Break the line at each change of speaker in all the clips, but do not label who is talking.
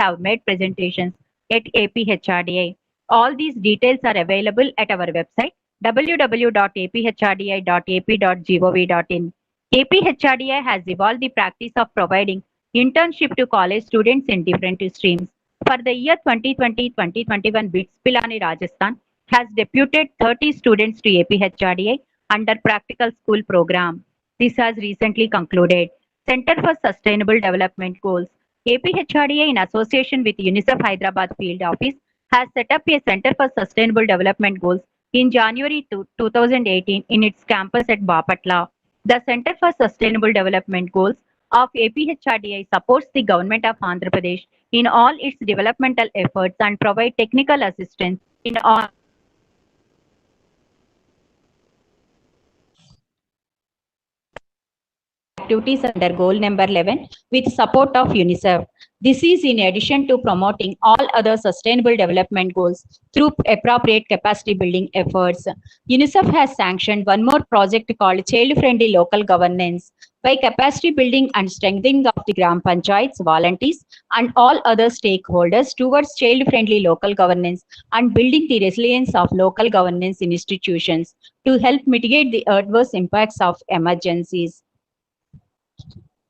have made presentations at APHRDI. All these details are available at our website www.aphrdi.ap.gov.in. APHRDI has evolved the practice of providing internship to college students in different streams. For the year 2020-2021, BITS Pilani Rajasthan has deputed 30 students to APHRDI under Practical School program. This has recently concluded. Center for Sustainable Development Goals. APHRDI, in association with UNICEF Hyderabad Field Office, has set up a Center for Sustainable Development Goals in January 2018 in its campus at Bapatla. The Center for Sustainable Development Goals of APHRDI supports the government of Andhra Pradesh in all its developmental efforts and provide technical assistance in all activities under goal number 11 with support of UNICEF. This is in addition to promoting all other sustainable development goals through appropriate capacity building efforts. UNICEF has sanctioned one more project called Child Friendly Local Governance by capacity building and strengthening of the Gram Panchayats, volunteers, and all other stakeholders towards child friendly local governance and building the resilience of local governance institutions to help mitigate the adverse impacts of emergencies.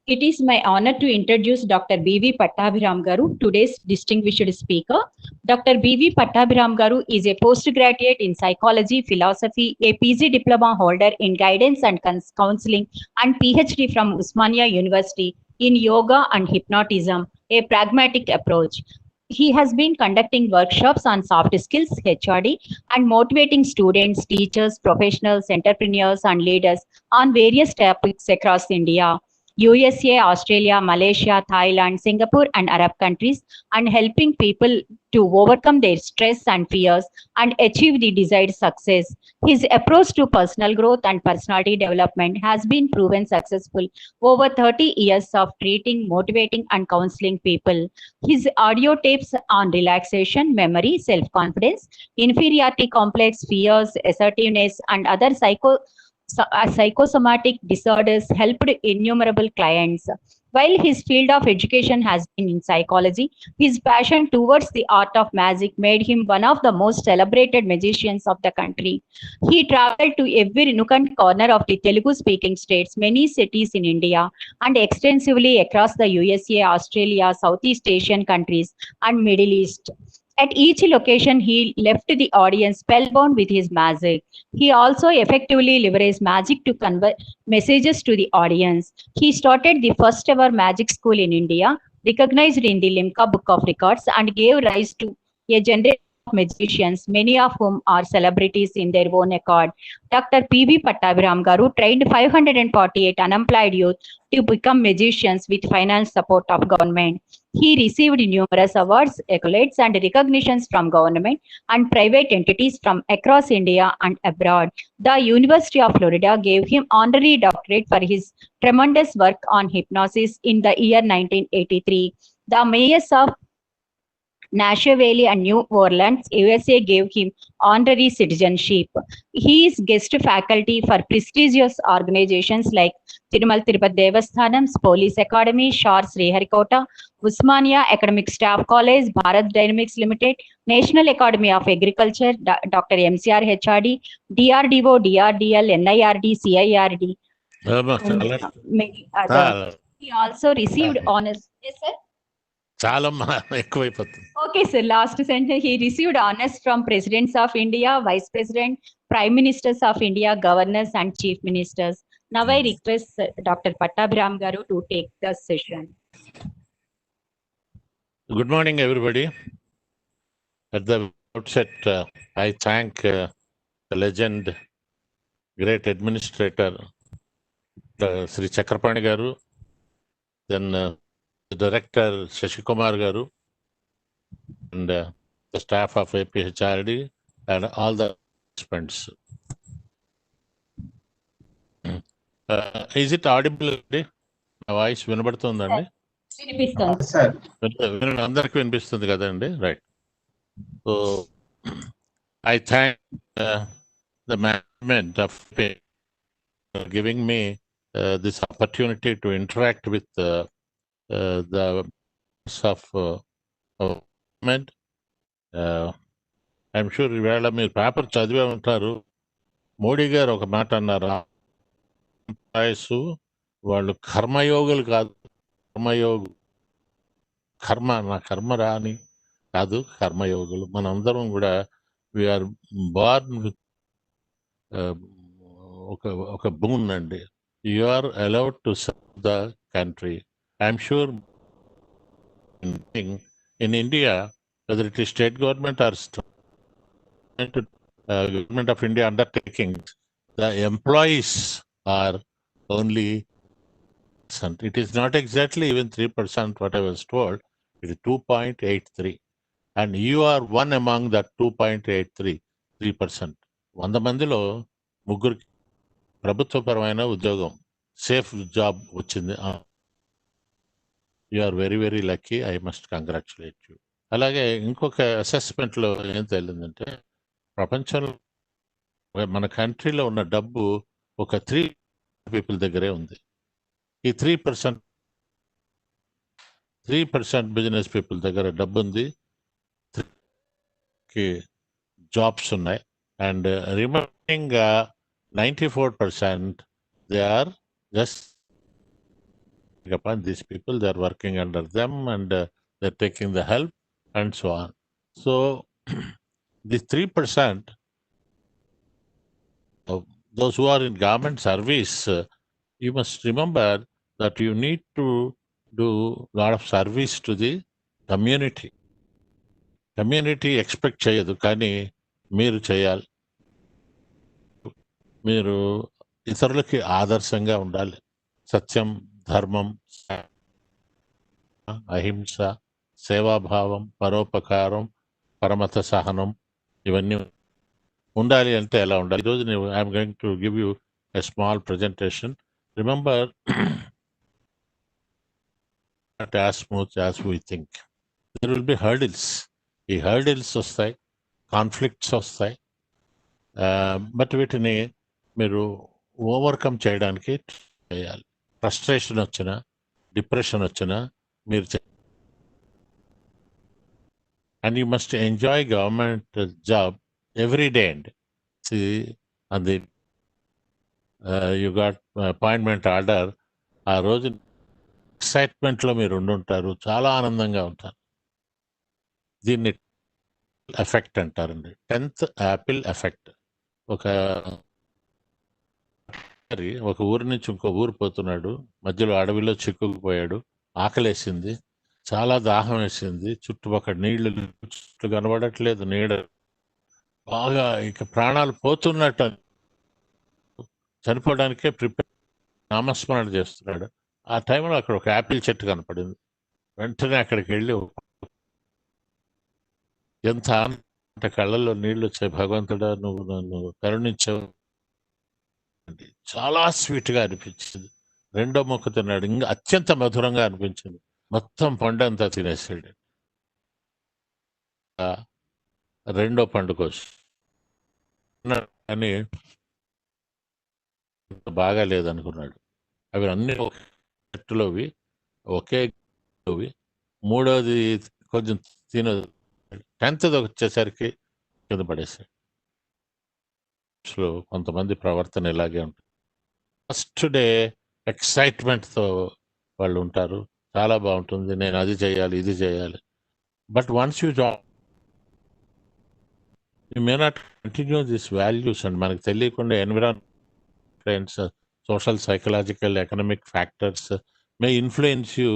It is my honor to introduce Dr. B.V. Pattabhiram Garu, today's distinguished speaker. Dr. B.V. Pattabhiram Garu is a postgraduate in psychology, philosophy, a PG diploma holder in guidance and counseling, and PhD from Usmania University in yoga and hypnotism, a pragmatic approach. He has been conducting workshops on soft skills, HRD, and motivating students, teachers, professionals, entrepreneurs, and leaders on various topics across India. USA, Australia, Malaysia, Thailand, Singapore, and Arab countries, and helping people to overcome their stress and fears and achieve the desired success. His approach to personal growth and personality development has been proven successful over 30 years of treating, motivating, and counseling people. His audio tapes on relaxation, memory, self-confidence, inferiority complex, fears, assertiveness, and other psychosomatic disorders helped innumerable clients. While his field of education has been in psychology, his passion towards the art of magic made him one of the most celebrated magicians of the country. He traveled to every nook and corner of the Telugu-speaking states, many cities in India, and extensively across the USA, Australia, Southeast Asian countries, and Middle East. At each location, he left the audience spellbound with his magic. He also effectively leveraged magic to convey messages to the audience. He started the first ever magic school in India, recognized in the Limca Book of Records, and gave rise to a generation of magicians, many of whom are celebrities in their own accord. Dr. P.V. Pattabhiram Garu trained 548 unemployed youth to become magicians with financial support of government. He received numerous awards, accolades, and recognitions from government and private entities from across India and abroad. The University of Florida gave him honorary doctorate for his tremendous work on hypnosis in the year 1983. The mayors of Nashville Valley and New Orleans, USA gave him honorary citizenship. He is guest faculty for prestigious organizations like Tirumal Tirupati Devasthanam's Police Academy, Shar Sriharikota, Usmania Academic Staff College, Bharat Dynamics Limited, National Academy of Agriculture, Dr. MCR HRD, DRDO, DRDL, NIRD, CIRD, and many others. He also received honors. Yes, sir? Okay, sir. Last sentence. He received honors from presidents of India, vice president, prime ministers of India, governors, and chief ministers. Now I request Dr. Pattabhiram Garu to take the session.
Good morning, everybody. At the outset, I thank the legend, great administrator, Sri Chakrapani Garu, then the director Shashikumar Garu, and the staff of APHRD, and all the participants. Is it audible? My voice వినబడుతుందండి? అందరికి వినిపిస్తుంది కదండి, right. So I thank the management of giving me this opportunity to interact with the of I'm sure ఈవేళ మీరు paper చదివే ఉంటారు. మోడీ గారు ఒక మాట అన్నారు, ఎంప్లాయీస్ వాళ్ళు కర్మయోగులు కాదు, నా కర్మ రాని కాదు, కర్మయోగులు. మనందరం కూడా వీఆర్ బార్న్ విత్ ఒక బూన్ అండి. You are allowed to serve the country. I'm sure in India, whether it is state government or government of India undertakings, the employees are only %. It is not exactly even 3% what I was told. It is 2.83. And you are one among that 2.83%. 100 మందిలో ముగ్గురికి ప్రభుత్వపరమైన ఉద్యోగం, safe job వచ్చింది. You are very very lucky. I must congratulate you. అలాగే ఇంకొక అసెస్మెంట్లో ఏం తేలిందంటే, ప్రపంచంలో మన కంట్రీలో ఉన్న డబ్బు ఒక 3 పీపుల్ దగ్గరే ఉంది. ఈ 3% బిజినెస్ పీపుల్ దగ్గర డబ్బు ఉంది, 3 జాబ్స్ ఉన్నాయి. And remaining 94% they are just upon these people. They are working under them and they're taking the help and so on. So these 3% of those who are in government service, you must remember that you need to do a lot of service to the community. Community expect చేయదు, కానీ మీరు చేయాలి. మీరు ఇతరులకి ఆదర్శంగా ఉండాలి. సత్యం, ధర్మం, అహింస, సేవాభావం, పరోపకారం, పరమత సహనం, ఇవన్నీ ఉండాలి. అంటే ఎలా ఉండాలి? ఈరోజు నేను I'm going to give you a small presentation. Remember, as smooth as we think. There will be hurdles. ఈ హర్డిల్స్ వస్తాయి, కాన్ఫ్లిక్ట్స్ వస్తాయి, బట్ వీటిని మీరు ఓవర్కమ్ చేయడానికి చేయాలి. ఫ్రస్ట్రేషన్ వచ్చినా, డిప్రెషన్ వచ్చినా మీరు and you must enjoy government job every day అండి. అది యూ గాట్ అపాయింట్మెంట్ ఆర్డర్, ఆ రోజు ఎక్సైట్మెంట్లో మీరు ఉండుంటారు, చాలా ఆనందంగా ఉంటారు. దీన్ని ఎఫెక్ట్ అంటారండి, 10th యాపిల్ ఎఫెక్ట్. ఒక ఊరి నుంచి ఇంకో ఊరు పోతున్నాడు, మధ్యలో అడవిలో చిక్కుకుపోయాడు, ఆకలేసింది, చాలా దాహం వేసింది, చుట్టుపక్కల నీళ్లు కనబడట్లేదు, నీడ బాగా ఇక ప్రాణాలు పోతున్నట్టు, చనిపోవడానికే ప్రిపేర్, నామస్మరణ చేస్తున్నాడు. ఆ టైంలో అక్కడ ఒక యాపిల్ చెట్టు కనపడింది. వెంటనే అక్కడికి వెళ్ళి ఎంత అంటే కళ్ళల్లో నీళ్ళు వచ్చాయి. భగవంతుడా, నువ్వు నన్ను కరుణించావు. చాలా స్వీట్గా అనిపించింది. రెండో మొక్క తిన్నాడు, ఇంకా అత్యంత మధురంగా అనిపించింది. మొత్తం పండు అంతా తినేసాడు. రెండో పండు కోసం అని బాగా లేదనుకున్నాడు. అవి అన్ని ఒక చెట్టులోవి, ఒకే మూడోది కొంచెం తినదు. 10th వచ్చేసరికి కింద పడేసాడు. కొంతమంది ప్రవర్తన ఇలాగే ఉంటుంది. ఫస్ట్ డే ఎక్సైట్మెంట్తో వాళ్ళు ఉంటారు, చాలా బాగుంటుంది, నేను అది చేయాలి, ఇది చేయాలి. But once you may not continue this values. And మనకు తెలియకుండా environment, social, psychological, economic factors may influence you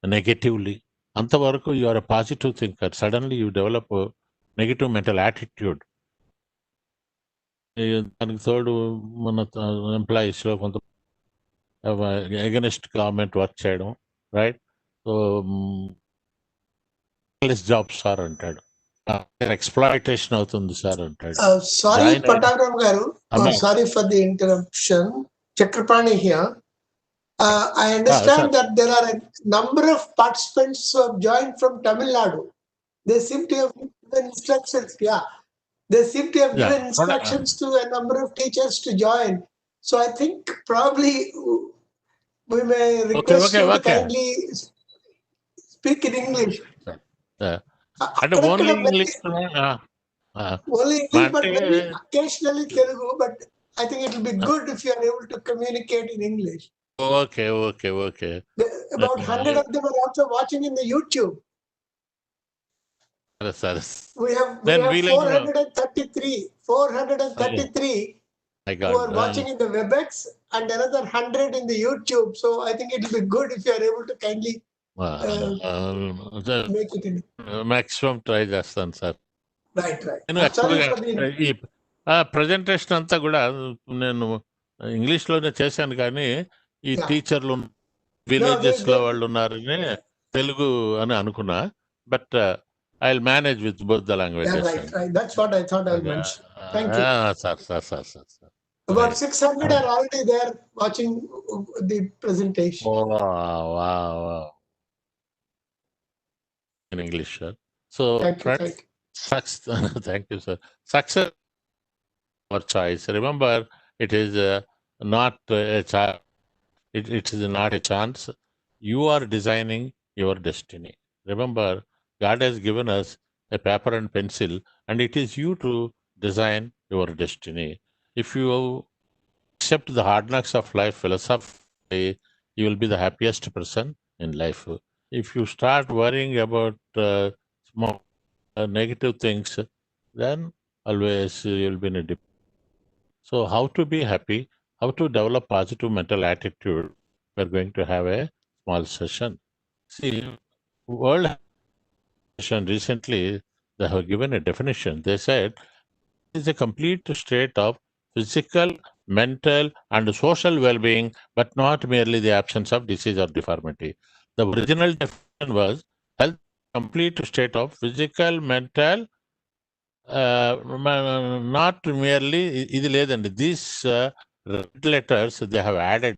negatively. అంతవరకు you are a positive thinker. Suddenly you develop negative mental attitude. దానికి తోడు మన ఎంప్లాయీస్లో కొంత ఎగనెస్ట్ గవర్నమెంట్ వర్క్ చేయడం, right? So job sir అంటాడు, ఎక్స్‌ప్లాయిటేషన్ అవుతుంది సార్ అంటాడు.
Sorry, Pattabhiram garu. Sorry for the interruption. Chakrapani here. I understand that there are a number of participants who have joined from Tamil Nadu. They seem to have given instructions. They seem to have given instructions to a number of teachers to join. So I think probably we may request you to kindly speak in English.
అంటే only English
only English, but maybe occasionally Telugu. But I think it will be good if you are able to communicate in English.
Okay.
About 100 of them are also watching in the YouTube. We have 433 who are watching in the WebEx and another 100 in the YouTube. So I think it will be good if you are able to kindly make it in.
maximum try చేస్తాను sir.
Right.
నేను ఈ presentation అంతా కూడా నేను English లోనే చేశాను, కానీ ఈ టీచర్లు విలేజెస్ లో వాళ్ళు ఉన్నారని తెలుగు అని అనుకున్నా. But I will manage with both the languages.
Right. That's what I thought I'll mention. Thank you.
Sir.
About 600 are already there watching the presentation.
Wow. In English, sir. So, friends, thank you, sir. Success, our choice. Remember, it is not a chance. It is not a chance. You are designing your destiny. Remember, God has given us a paper and pencil, and it is you to design your destiny. If you accept the hard knocks of life philosophy, you will be the happiest person in life. If you start worrying about small negative things, then always you'll be in a depression. So how to be happy, how to develop positive mental attitude, we're going to have a small session. See, World Health recently, they have given a definition. They said it is a complete state of physical, mental, and social well-being, but not merely the absence of disease or deformity. The original definition was health, complete state of physical, mental, not merely. These red letters they have added.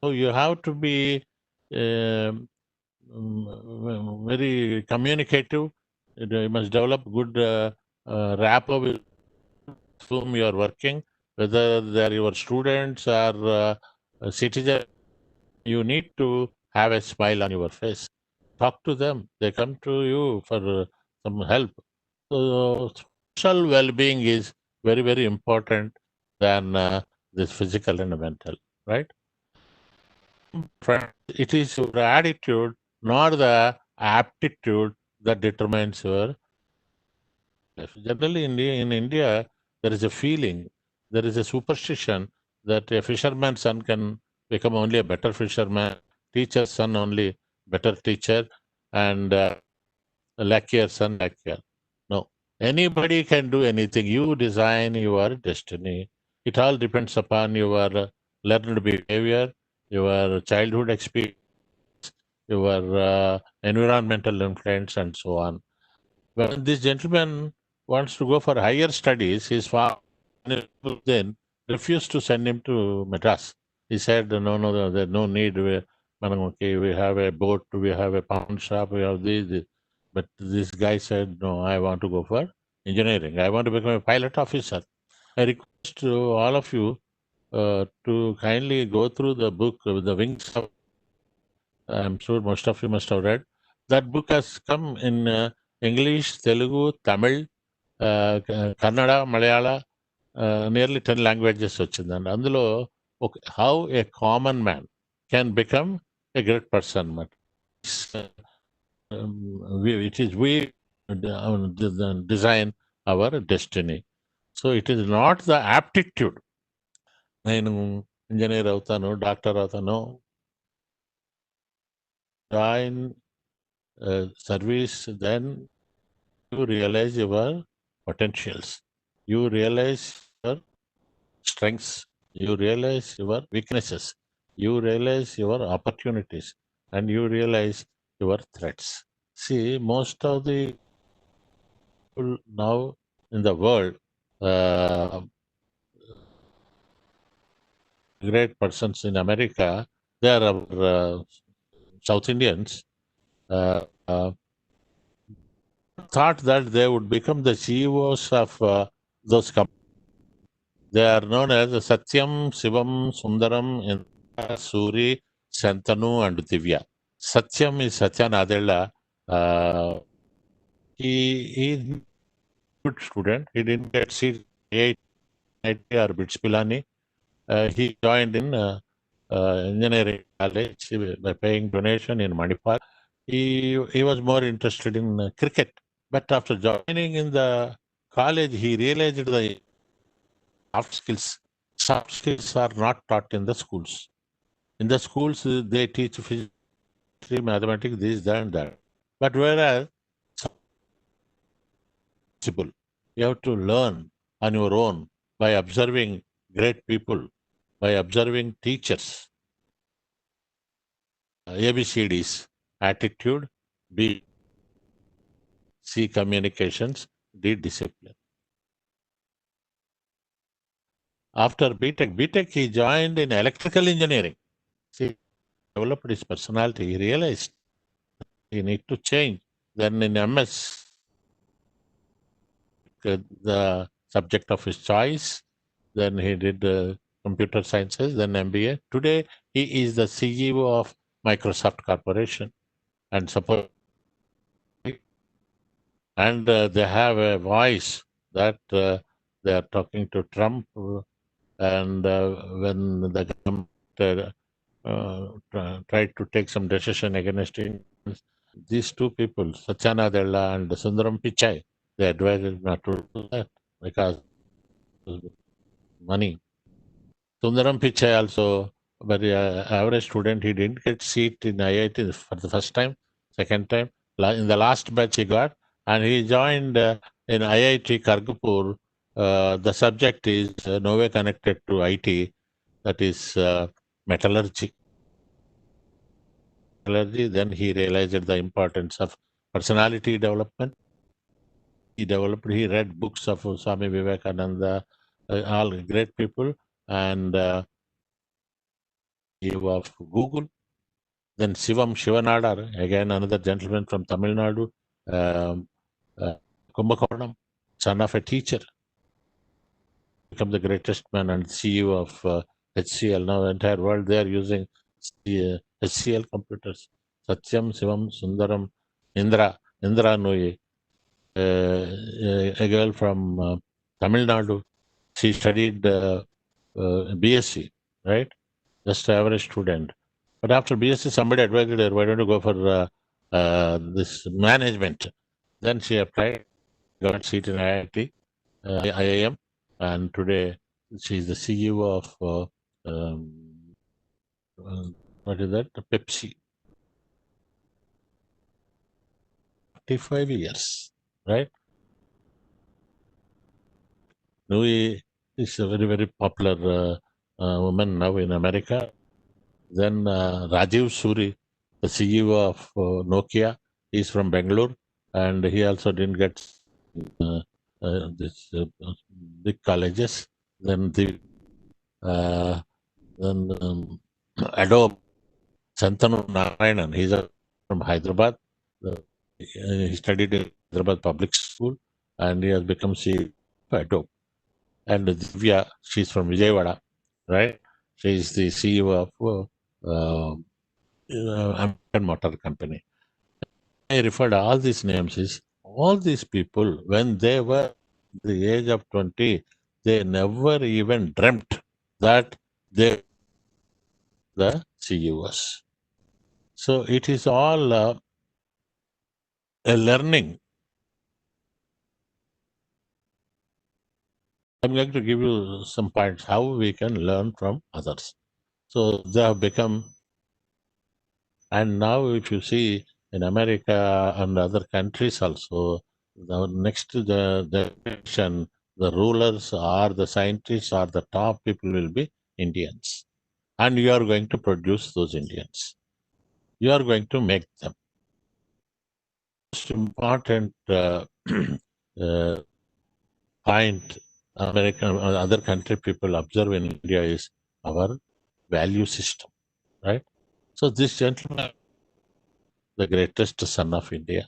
So you have to be very communicative. You must develop good rapport with whom you are working, whether they are your students or citizens. You need to have a smile on your face. Talk to them. They come to you for some help. So social well-being is very, very important than this physical and mental, right? It is your attitude, not the aptitude, that determines your life. Generally, in India, there is a feeling, there is a superstition that a fisherman's son can become only a better fisherman, teacher's son only better teacher, and luckier son luckier. No, anybody can do anything. You design your destiny. It all depends upon your learned behavior, your childhood experience, your environmental influence, and so on. When this gentleman wants to go for higher studies, his father then refused to send him to Madras. He said, no, there's no need. We have a boat, we have a pawn shop, we have this. But this guy said, no, I want to go for engineering. I want to become a pilot officer. I request all of you to kindly go through the book, The Wings of. I'm sure most of you must have read. That book has come in English, Telugu, Tamil, Kannada, Malayala, nearly 10 languages వచ్చిందండి. అందులో how a common man can become a great person. It is we design our destiny. So it is not the aptitude. నేను engineer అవుతాను, doctor అవుతాను. Join service, then you realize your potentials, you realize your strengths, you realize your weaknesses, you realize your opportunities, and you realize your threats. See, most of the people now in the world, great persons in America, they are our South Indians, thought that they would become the CEOs of those companies. They are known as Satyam, Shivam, Sundaram, Suri, Santanu, and Divya. Satyam is Satya Nadella. He's a good student. He didn't get seat IIT or BITS Pilani. He joined in engineering college by paying donation in Manipal. He was more interested in cricket. But after joining in the college, he realized the soft skills. Soft skills are not taught in the schools. In the schools, they teach physics, mathematics, this, that, and that. But whereas you have to learn on your own by observing great people, by observing teachers. ABCDs, attitude, B, C, communications, D, discipline. After BTech, he joined in electrical engineering. See, developed his personality. He realized he need to change. Then in MS, the subject of his choice. Then he did computer sciences, then MBA. Today, he is the CEO of Microsoft Corporation and support. And they have a voice that they are talking to Trump. And when the government tried to take some decision against him, these two people, Satya Nadella and Sundaram Pichai, they advised not to do that because money. Sundaram Pichai also, very average student, he didn't get seat in IIT for the first time, second time. In the last batch he got, and he joined in IIT Kharagpur. The subject is no way connected to IT, that is metallurgy. Then he realized the importance of personality development. He read books of Swami Vivekananda, all great people, and of Google. Then Shivam Shivanadar, again another gentleman from Tamil Nadu, Kumbakonam, son of a teacher, become the greatest man and CEO of HCL. Now the entire world they are using HCL computers. Satyam, Shivam, Sundaram, Indra Nui, a girl from Tamil Nadu. She studied BSc, right? Just an average student. But after BSc, somebody advised her, why don't you go for this management? Then she applied, got seat in IIT, IIM, and today she is the CEO of what is that? Pepsi. 45 years, right? Nui is a very, very popular woman now in America. Then Rajiv Suri, the CEO of Nokia, is from Bangalore, and he also didn't get this big colleges. Then Adobe, Santanu Narayanan, he's from Hyderabad. He studied in Hyderabad Public School, and he has become CEO of Adobe. And Divya, she's from Vijayawada, right? She's the CEO of American Motor Company. I referred all these names is all these people, when they were the age of 20, they never even dreamt that they the CEOs. So it is all a learning. I'm going to give you some points how we can learn from others. So they have become, and now if you see in America and other countries also, the next generation, the rulers or the scientists or the top people will be Indians. And you are going to produce those Indians. You are going to make them. Most important point American or other country people observe in India is our value system, right? So this gentleman, the greatest son of India.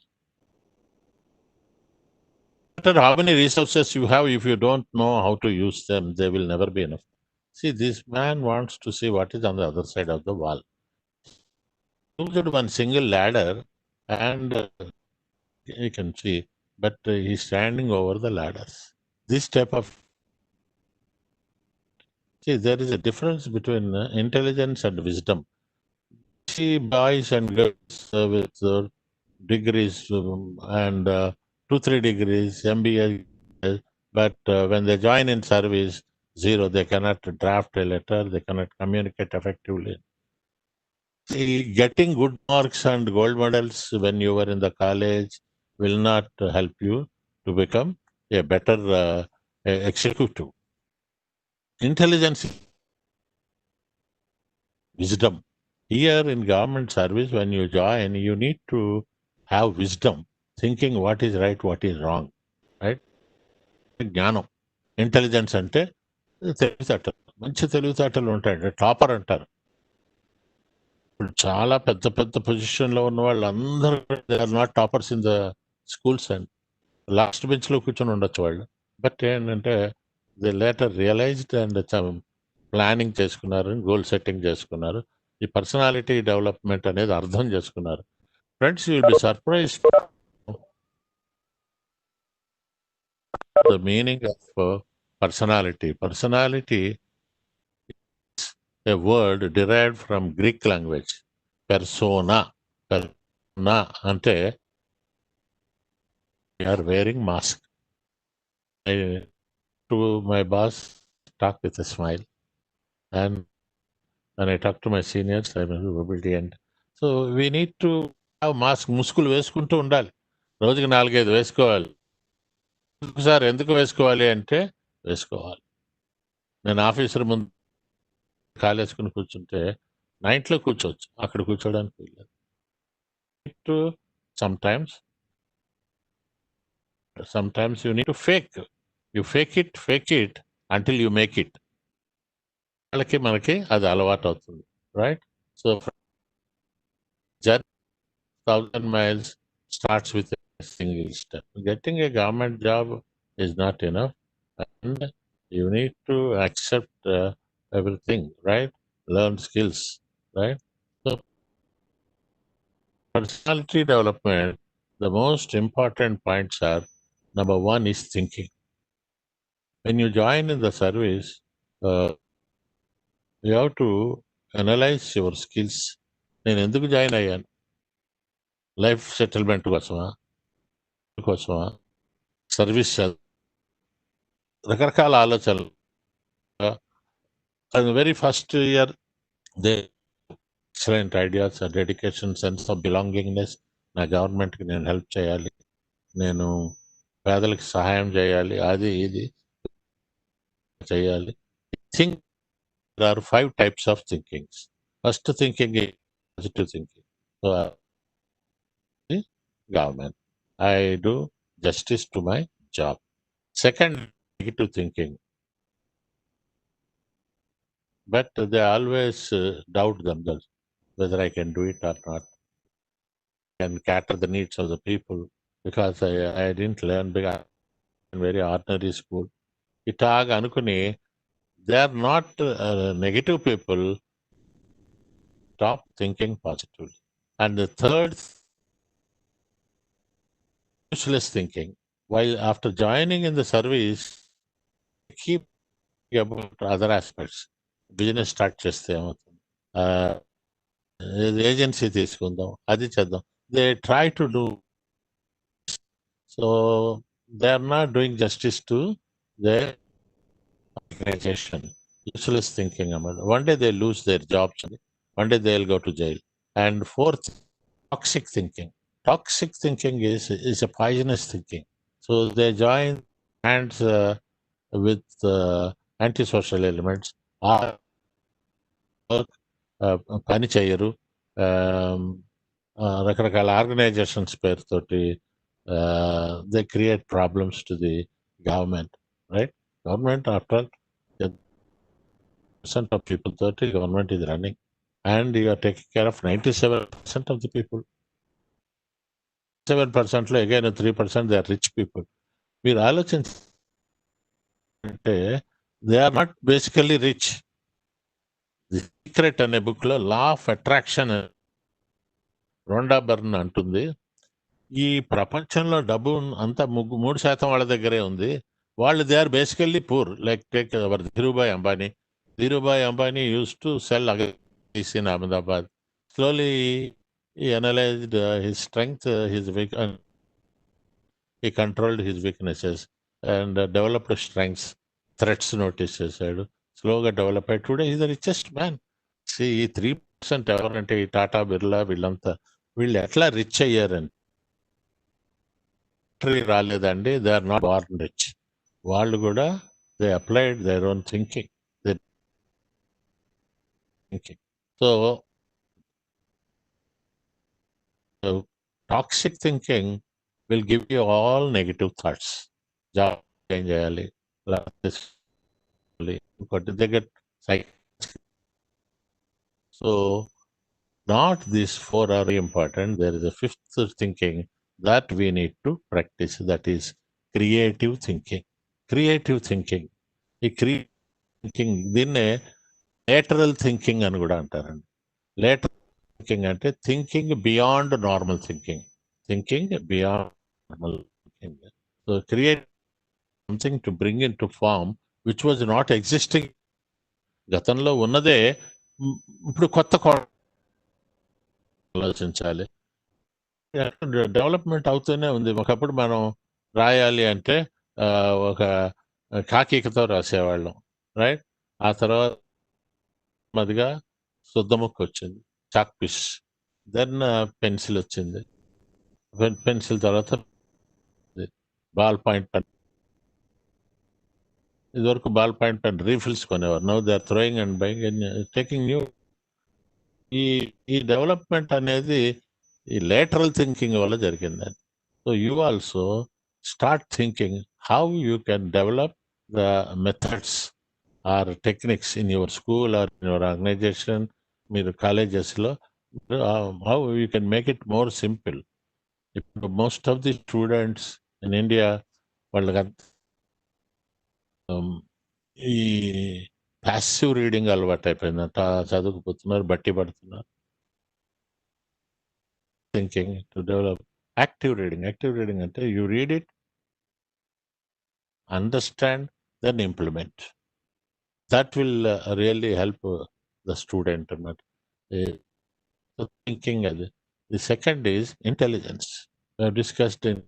No matter how many resources you have, if you don't know how to use them, they will never be enough. See, this man wants to see what is on the other side of the wall. Used one single ladder, and you can see but he's standing over the ladders. This type of there is a difference between intelligence and wisdom. See boys and girls with degrees and 2-3 degrees, MBA, but when they join in service, zero. They cannot draft a letter. They cannot communicate effectively. See, getting good marks and gold medals when you were in the college will not help you to become a better executive. Intelligence, wisdom. Here in government service, when you join, you need to have wisdom, thinking what is right, what is wrong, right? జ్ఞానం. Intelligence అంటే తెలివితేటలు, మంచి తెలివితేటలు ఉంటాయండి, topper అంటారు. ఇప్పుడు చాలా పెద్ద పెద్ద పొజిషన్లో ఉన్న వాళ్ళందరూ they are not toppers in the schools and last బెంచ్లో కూర్చొని ఉండొచ్చు వాళ్ళు. బట్ ఏంటంటే they later realized and planning చేసుకున్నారు, గోల్ సెట్టింగ్ చేసుకున్నారు, ఈ పర్సనాలిటీ డెవలప్మెంట్ అనేది అర్థం చేసుకున్నారు. Friends, you will be surprised the meaning of personality. Personality is a word derived from Greek language. Persona. Persona ante we are wearing mask. I to my boss talk with a smile, and when I talk to my seniors, I'm obedient. So we need to have mask. ముసుగులు వేసుకుంటూ ఉండాలి, రోజుకి 4-5 వేసుకోవాలి. Sir ఎందుకు వేసుకోవాలి అంటే వేసుకోవాలి. నేను ఆఫీసర్ ముందు కాలేసుకుని కూర్చుంటే నా ఇంట్లో కూర్చోవచ్చు, అక్కడ కూర్చోడానికి వీల్లేదు. Sometimes you need to fake it until you make it. వాళ్ళకి మనకి అది అలవాటు అవుతుంది, right? So journey 1000 miles starts with a single step. Getting a government job is not enough, and you need to accept everything, right? Learn skills, right? So personality development, the most important points are, number one is thinking. When you join in the service, you have to analyze your skills. నేను ఎందుకు join అయ్యాను? Life settlement కోసమా, service, రకరకాల ఆలోచనలు. Very first year they excellent ideas, dedication, sense of belongingness. నా గవర్నమెంట్కి నేను help చేయాలి, నేను పేదలకు సహాయం చేయాలి, అది ఇది చేయాలి. Think there are 5 types of thinkings. First thinking is positive thinking. So government, I do justice to my job. Second, negative thinking, but they always doubt themselves whether I can do it or not, can cater the needs of the people, because I didn't learn because in very ordinary school. ఇటాగ అనుకుని they are not negative people. Stop thinking positively. And the third, useless thinking. While after joining in the service, keep about other aspects. Business start చేస్తే ఏమవుతుంది, agency తీసుకుందాం, అది చేద్దాం. They try to do, so they are not doing justice to their organization. Useless thinking. One day they lose their jobs, one day they'll go to jail. And fourth, toxic thinking. Toxic thinking is a poisonous thinking. So they join hands with antisocial elements, పని చేయరు, రకరకాల organisations పేరుతోటి they create problems to the government, right? Government, after 10% of people, 30 government is running, and you are taking care of 97% of the people. 7% లో again 3% they are rich people. మీరు ఆలోచించే they are not basically rich. The secret అనే book లో law of attraction రొండా burn అంటుంది, ఈ ప్రపంచంలో డబ్బు అంతా 3% వాళ్ళ దగ్గరే ఉంది. వాళ్ళు they are basically poor. Like take our Dhirubhai Ambani. Dhirubhai Ambani used to sell against in Ahmedabad. Slowly he analyzed his strength, his weak, and he controlled his weaknesses and developed strengths. Threats notice చేశాడు. స్లోగా డెవలప్ అయ్యి today is the richest man. ఈ 3% ఎవరంటే ఈ టాటా బిర్లా వీళ్ళంతా వీళ్ళు ఎట్లా rich అయ్యారని రాలేదండి. They are not born rich. వాళ్ళు కూడా they applied their own thinking. So toxic thinking will give you all negative thoughts. Job ఏం చేయాలి, ఇంకోటి దగ్గర so not these four are important. There is a fifth thinking that we need to practice, that is creative thinking. Creative thinking. ఈ thinking దీన్నే lateral thinking అని కూడా అంటారండి. Lateral thinking అంటే thinking beyond normal thinking. Thinking beyond normal thinking. So create something to bring in to form which was not existing. గతంలో ఉన్నదే ఇప్పుడు కొత్త ఆలోచించాలి. డెవలప్మెంట్ అవుతూనే ఉంది. ఒకప్పుడు మనం రాయాలి అంటే ఒక కాకికతో రాసేవాళ్ళం, రైట్? ఆ తర్వాత మదిగా శుద్ధముక్క వచ్చింది, చాక్ పీస్. దెన్ పెన్సిల్ వచ్చింది. పెన్సిల్ తర్వాత బాల్ పాయింట్ పెన్. ఇదివరకు బాల్ పాయింట్ పెన్ రీఫిల్స్ కొనేవారు. Now they are throwing and buying and taking new. ఈ డెవలప్మెంట్ అనేది ఈ లేటరల్ థింకింగ్ వల్ల జరిగిందని. So you also start thinking how you can develop the methods or techniques in your school or in your organization, మీరు కాలేజెస్లో how you can make it more simple. ఇప్పుడు most of the students in India వాళ్ళకి ఈ passive reading అలవాటు అయిపోయిందంట. చదువుకుపోతున్నారు, బట్టి పడుతున్నారు. Thinking to develop active reading. Active reading అంటే you read it, understand, then implement. That will really help the student అన్నమాట. థింకింగ్ అది. The second is intelligence. Discussed in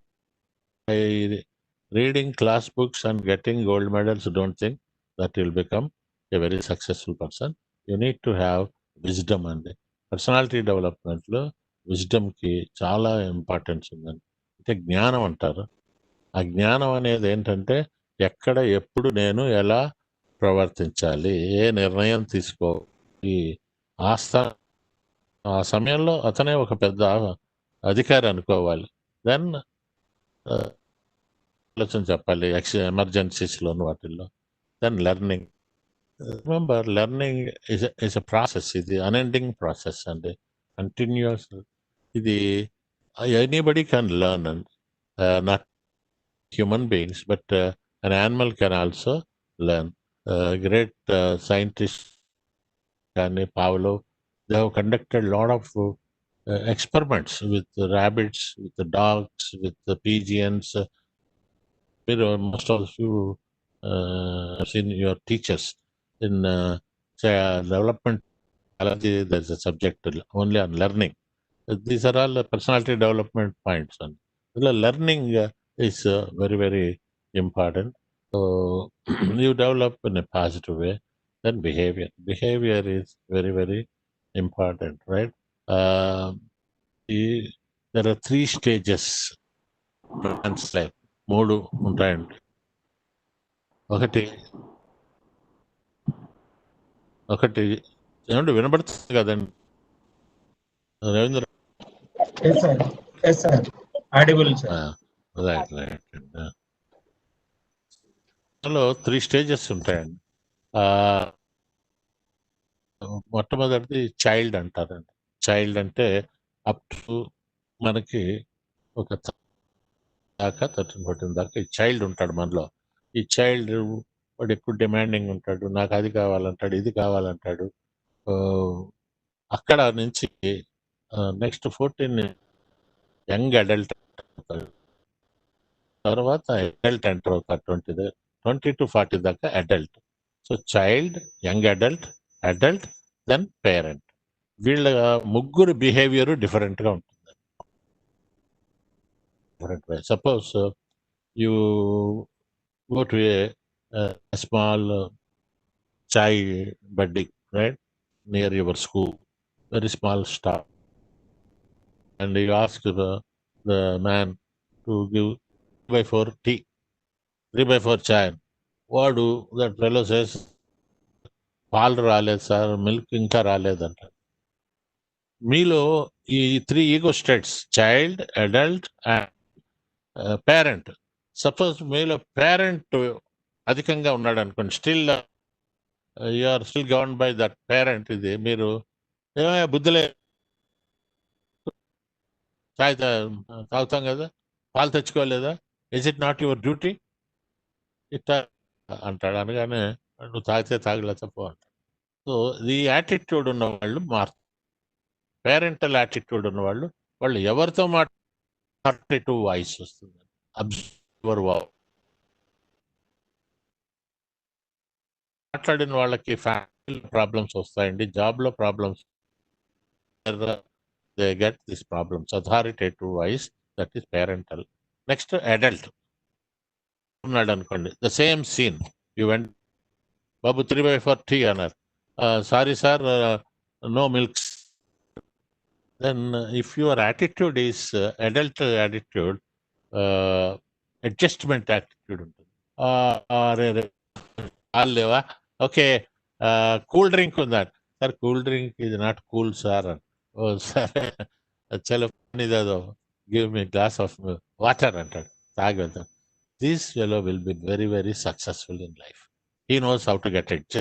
reading class books and getting gold medals. Don't think that you'll become a very successful person. You need to have wisdom. And personality డెవలప్మెంట్లో విజ్డమ్కి చాలా importance ఉందండి. అంటే జ్ఞానం అంటారు. ఆ జ్ఞానం అనేది ఏంటంటే ఎక్కడ ఎప్పుడు నేను ఎలా ప్రవర్తించాలి, ఏ నిర్ణయం తీసుకోవాలి. ఆ సమయంలో అతనే ఒక పెద్ద అధికారి అనుకోవాలి. దెన్ ఆలోచన చెప్పాలి ఎమర్జెన్సీస్లోను వాటిల్లో. Then learning. Remember learning is a process. ఇది అన్ఎండింగ్ ప్రాసెస్ అండి, కంటిన్యూస్. ఇది anybody can learn and not human beings but an animal can also learn. Great scientist కానీ Pavlov, they have conducted a lot of experiments with the rabbits, with the dogs, with the pigeons. Most of you have seen your teachers in development biology. There's a subject only on learning. These are all personality development points. And learning is very, very important. So you develop in a positive way. Then behavior. Behavior is very, very important, right? There are 3 stages. Man's life. 3 ఉంటాయండి. ఒకటి ఏమంటే వినబడుతుంది కదండి Ravindra? Right. అందులో 3 stages ఉంటాయండి. మొట్టమొదటిది child అంటారండి. Child అంటే అప్ టు మనకి ఒక దాకా 13-14 దాకా ఈ చైల్డ్ ఉంటాడు మనలో. ఈ చైల్డ్ వాడు ఎక్కువ డిమాండింగ్ ఉంటాడు, నాకు అది కావాలంటాడు, ఇది కావాలంటాడు. అక్కడ నుంచి నెక్స్ట్ 14 యంగ్ అడల్ట్ అవుతాడు. తర్వాత అడల్ట్ ఎంటర్ అవుతారు 20 to 40 దాకా adult. So child, young adult, adult, then parent. వీళ్ళ ముగ్గురు బిహేవియర్ డిఫరెంట్ గా ఉంటుంది. different way. Suppose you go to a small chai buddy, right, near your school, very small stop, and you ask the man to give 3/4 tea, 3/4 chai. What do that fellow says? పాలు రాలేదు sir, milk ఇంకా రాలేదంట. మీలో ఈ 3 ego states, child, adult and parent. Suppose మీలో parent అధికంగా ఉన్నాడు అనుకోండి, still you are still govern by that parent. ఇది మీరు ఏమైనా బుద్ధిలే, చాయ్ తాగుతాం కదా, పాలు తెచ్చుకోలేదా, is it not your duty ఇట్లా అంటాడు. అనగానే నువ్వు తాగితే తాగలే తప్పు అంటాడు. సో ఈ యాటిట్యూడ్ ఉన్న వాళ్ళు పేరెంటల్ యాటిట్యూడ్ ఉన్న వాళ్ళు ఎవరితో మాట్లాడేటివ్ వాయిస్ వస్తుంది. అబ్జర్వర్ మాట్లాడిన వాళ్ళకి ఫ్యామిలీ ప్రాబ్లమ్స్ వస్తాయండి, జాబ్ లో problems, they get this problems. Authoritative voice, that is parental. Next adult ఉన్నాడు అనుకోండి, the same scene. You went, బాబు 3/4 టీ అన్నారు, sorry sir, no milks. Then if your attitude is adult attitude, adjustment attitude ఉంటుంది. లేవా, okay, cool drink ఉందా sir, cool drink ఇది not cool sir. ఓ సరే చలో ఇదో give me glass of water అంటాడు, తాగి వెళ్తాడు. This fellow will be very very successful in life. He knows how to get it,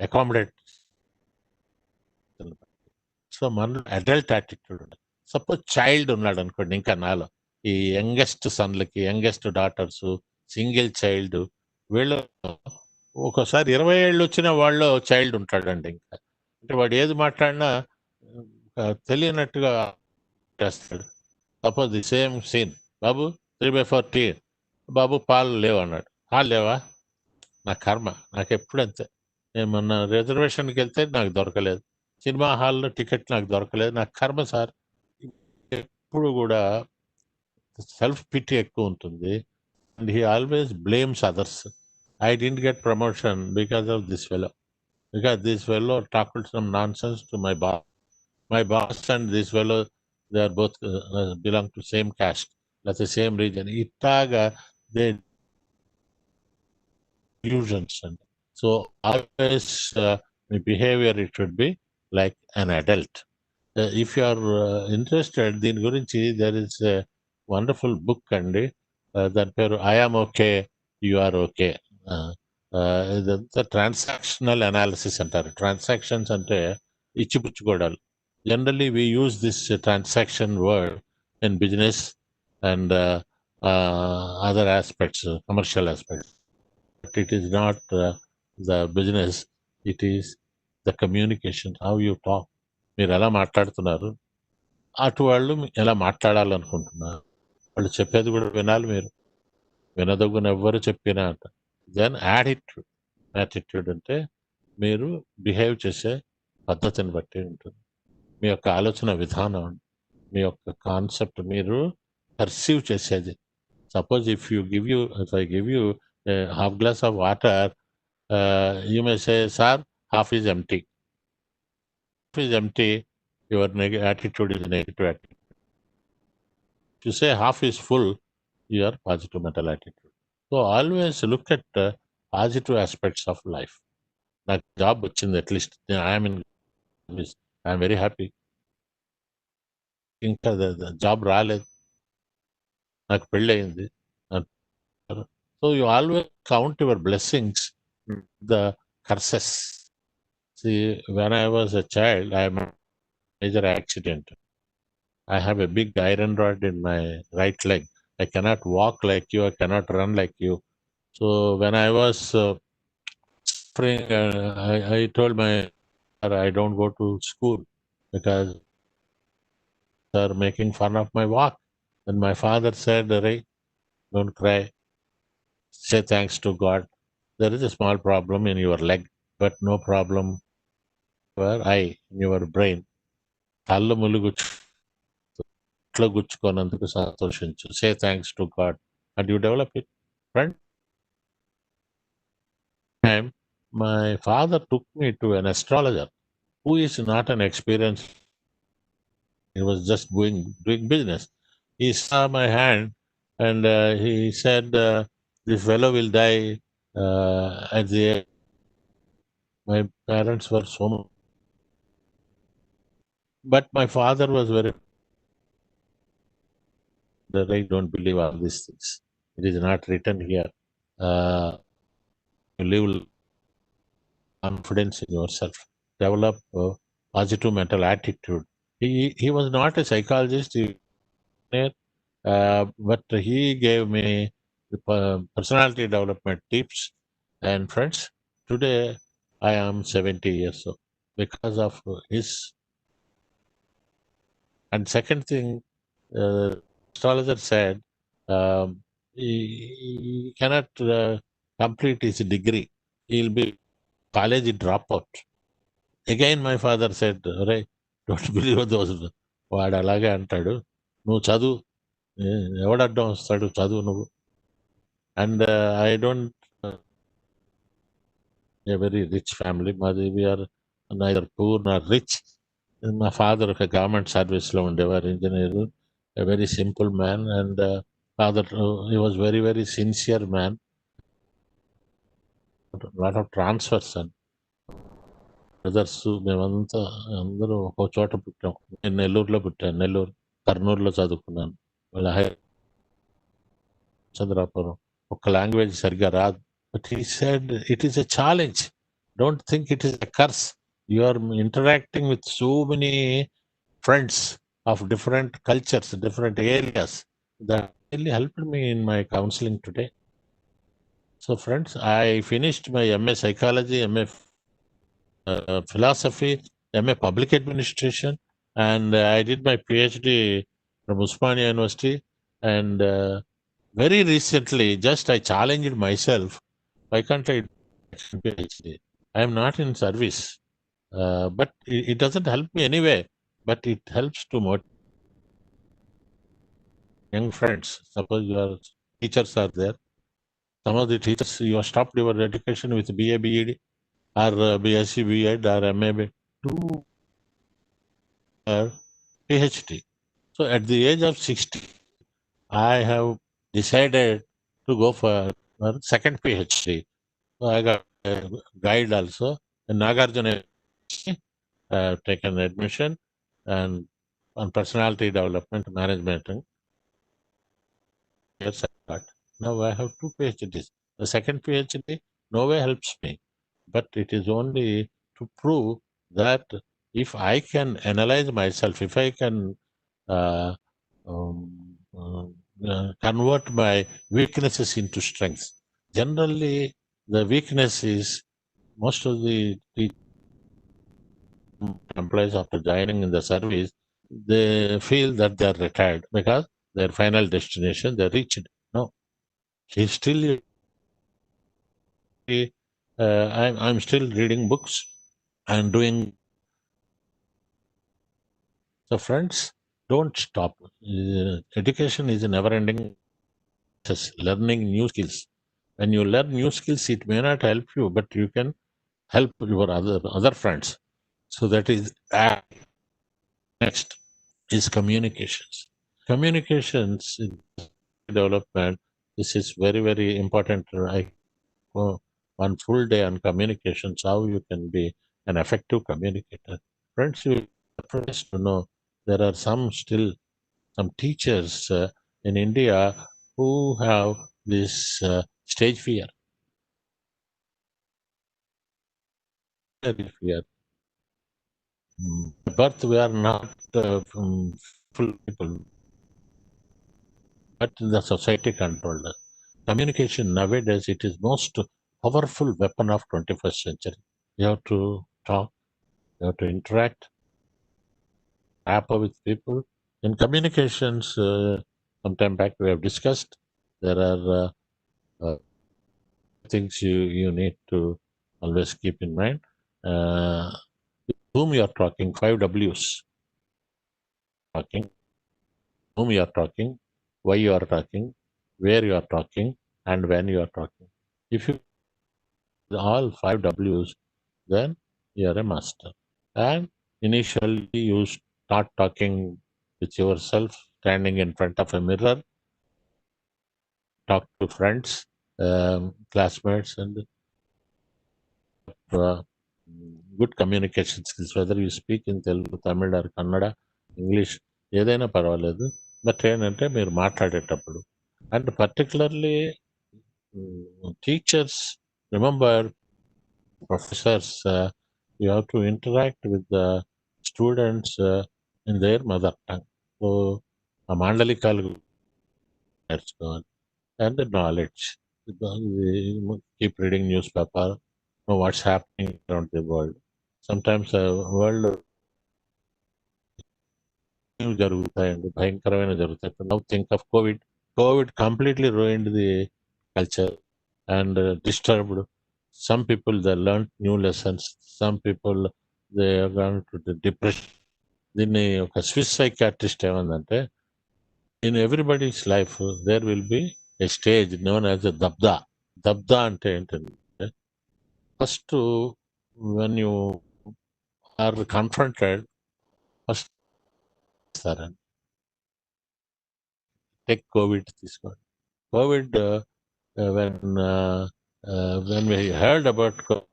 accommodate. So మన అడల్ట్ యాటిట్యూడ్ ఉంది. సపోజ్ చైల్డ్ ఉన్నాడు అనుకోండి, ఇంకా నాలో ఈ యంగెస్ట్ సన్లకి, యంగెస్ట్ డాటర్స్, సింగిల్ చైల్డ్, వీళ్ళు ఒక్కోసారి 20 ఏళ్ళు వచ్చిన వాళ్ళు చైల్డ్ ఉంటాడండి. ఇంకా అంటే వాడు ఏది మాట్లాడినా తెలియనట్టుగా చేస్తాడు. సపోజ్ ది సేమ్ సీన్, బాబు 3/4 టీ, బాబు పాలు లేవు అన్నాడు. పాలు లేవా, నా కర్మ, నాకు ఎప్పుడు అంతే. నేను మొన్న రిజర్వేషన్కి వెళ్తే నాకు దొరకలేదు, సినిమా హాల్లో టికెట్ నాకు దొరకలేదు, నాకు కర్మ సార్. ఎప్పుడు కూడా సెల్ఫ్ పిటీ ఎక్కువ ఉంటుంది. And he always blames others. I didn't get promotion because of this fellow, because this fellow talked some nonsense to my boss. My boss and this fellow, they are both belong to same caste, లేకపోతే same reason. ఇట్లాగా they illusions. And so always my behavior, it should be like an adult. If you are interested, దీని గురించి there is a wonderful book అండి, దాని పేరు I am okay, you are okay. ఇదంతా transactional analysis అంటారు. Transactions అంటే ఇచ్చిపుచ్చుకోవడాలు. Generally we use this transaction word in business and other aspects, commercial aspects. But it is not the business, it is the communication, how you talk. మీరు ఎలా మాట్లాడుతున్నారు, అటు వాళ్ళు ఎలా మాట్లాడాలనుకుంటున్నారు, వాళ్ళు చెప్పేది కూడా వినాలి. మీరు వినదగున ఎవ్వరు చెప్పినా అంట. దెన్ యాటిట్యూడ్ అంటే మీరు బిహేవ్ చేసే పద్ధతిని బట్టి ఉంటుంది. మీ యొక్క ఆలోచన విధానం, మీ యొక్క కాన్సెప్ట్, మీరు పర్సీవ్ చేసేది. Suppose if I give you half glass of water, you may say, sir, half is empty. Half is empty, your attitude is negative attitude. If you say half is full, you are positive mental attitude. So always look at positive aspects of life. నాకు job వచ్చింది, at least I'm very happy. ఇంకా job రాలేదు, నాకు పెళ్ళి అయింది. So you always count your blessings, the curses. See, when I was a child, I had a major accident. I have a big iron rod in my right leg. I cannot walk like you, I cannot run like you. So when I was suffering, I told my mother, I don't go to school because they are making fun of my walk. And my father said, Ray, don't cry. Say thanks to God. There is a small problem in your leg, but no problem in your eye, in your brain. తల్ల ములుగుచ్చులో గుచ్చుకోనందుకు సంతోషించు. Say thanks to God and you develop it. Friend, time my father took me to an astrologer who is not an experienced. He was just doing business. He saw my hand and he said, this fellow will die at the age. My parents were so much. But my father was very, I don't believe all these things. It is not written here. You live confidence in yourself, develop a positive mental attitude. He was not a psychologist, but he gave me the personality development tips. And friends, today I am 70 years old because of his. And second thing, astrologer said he cannot complete his degree. He'll be college dropout. Again, my father said, Ray, don't believe those. వాడు అలాగే అంటాడు, నువ్వు చదువు, ఎవడడ్డం వస్తాడు, చదువు నువ్వు. And I don't a very rich family. We are neither poor nor rich. My father ఒక government సర్వీస్లో ఉండేవారు, engineer, a very simple man. And father, he was very, very sincere man. A lot of transfers and brothers మేమంతా అందరూ ఒక చోట పుట్టాం. నేను నెల్లూరులో పుట్టాను, నెల్లూరు, కర్నూలులో చదువుకున్నాను. వాళ్ళ చంద్రాపురం, ఒక లాంగ్వేజ్ సరిగ్గా రాదు. But he said it is a challenge, don't think it is a curse. You are interacting with so many friends of different cultures, different areas. That really helped me in my counseling today. So friends, I finished my MA Psychology, MA Philosophy, MA Public Administration, and I did my PhD from Usmania University. And very recently, just I challenged myself, why can't I do PhD? I am not in service, but it doesn't help me anyway. But it helps to motivate young friends. Suppose your teachers are there. Some of the teachers, you have stopped your education with BA, BEd, or BSc, BEd, or MA, to PhD. So at the age of 60, I have decided to go for second PhD. So I got a guide also. In Nagarjuna, taken admission and on personality development management. Yes, I got. Now I have two PhDs. The second PhD no way helps me, but it is only to prove that if I can analyze myself, if I can convert my weaknesses into strengths. Generally, the weakness is most of the employees after joining in the service, they feel that they are retired because their final destination they reached. No, he's still. I'm still reading books and doing. So friends, don't stop. Education is a never-ending process. Learning new skills. When you learn new skills, it may not help you, but you can help your other friends. So that is next is communications. Communications development. This is very, very important. One full day on communications, how you can be an effective communicator. Friends, you are to know there are some teachers in India who have this stage fear. Fear. Birth, we are not full people, but the society controlled us. Communication nowadays, it is most powerful weapon of 21st century. You have to talk, you have to interact, happy with people. In communications, some time back we have discussed. There are things you need to always keep in mind. Whom you are talking, 5 W's. Talking, whom you are talking, why you are talking, where you are talking, and when you are talking. If you all 5 W's, then you are a master. And initially you start talking with yourself, standing in front of a mirror, talk to friends, classmates, and good communication skills, whether you speak in Telugu, Tamil or Kannada, English, ఏదైనా పర్వాలేదు. But ఏంటంటే మీరు మాట్లాడేటప్పుడు and particularly teachers, remember professors, you have to interact with the students in their mother tongue. So, a mandalikalu నేర్చుకోవాలి and the knowledge. Keep reading newspaper, know what's happening around the world. Sometimes world జరుగుతాయండి, భయంకరమైన జరుగుతాయి. Now think of COVID. COVID completely ruined the culture and disturbed. Some people they learned new lessons. Some people they are gone to the depression. దీన్ని ఒక Swiss psychiatrist ఏమందంటే, in everybody's life there will be a stage known as a dabda. Dabda అంటే ఏంటంటే, first when you are confronted, first సరే take COVID తీసుకోండి. COVID when we heard about COVID,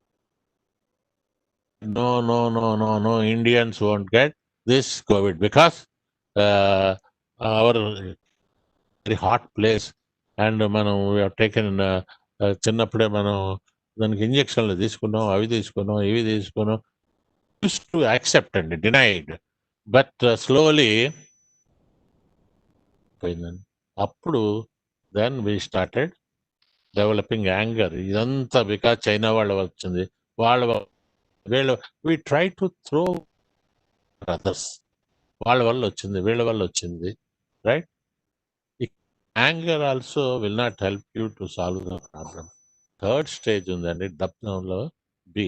no, Indians won't get this COVID because our very hot place and మనం we have taken చిన్నప్పుడే మనం దానికి ఇంజక్షన్లు తీసుకున్నాం, అవి తీసుకున్నాం, ఇవి తీసుకున్నాం, used to accept and denied, but slowly పోయిందండి. అప్పుడు then we started developing anger. ఇదంతా బికాజ్ చైనా వాళ్ళ వచ్చింది, వీళ్ళ we try to throw others. వాళ్ళ వల్ల వచ్చింది, వీళ్ళ వల్ల వచ్చింది, right? Anger also will not help you to solve the problem. Third stage ఉందండి డబ్లో, be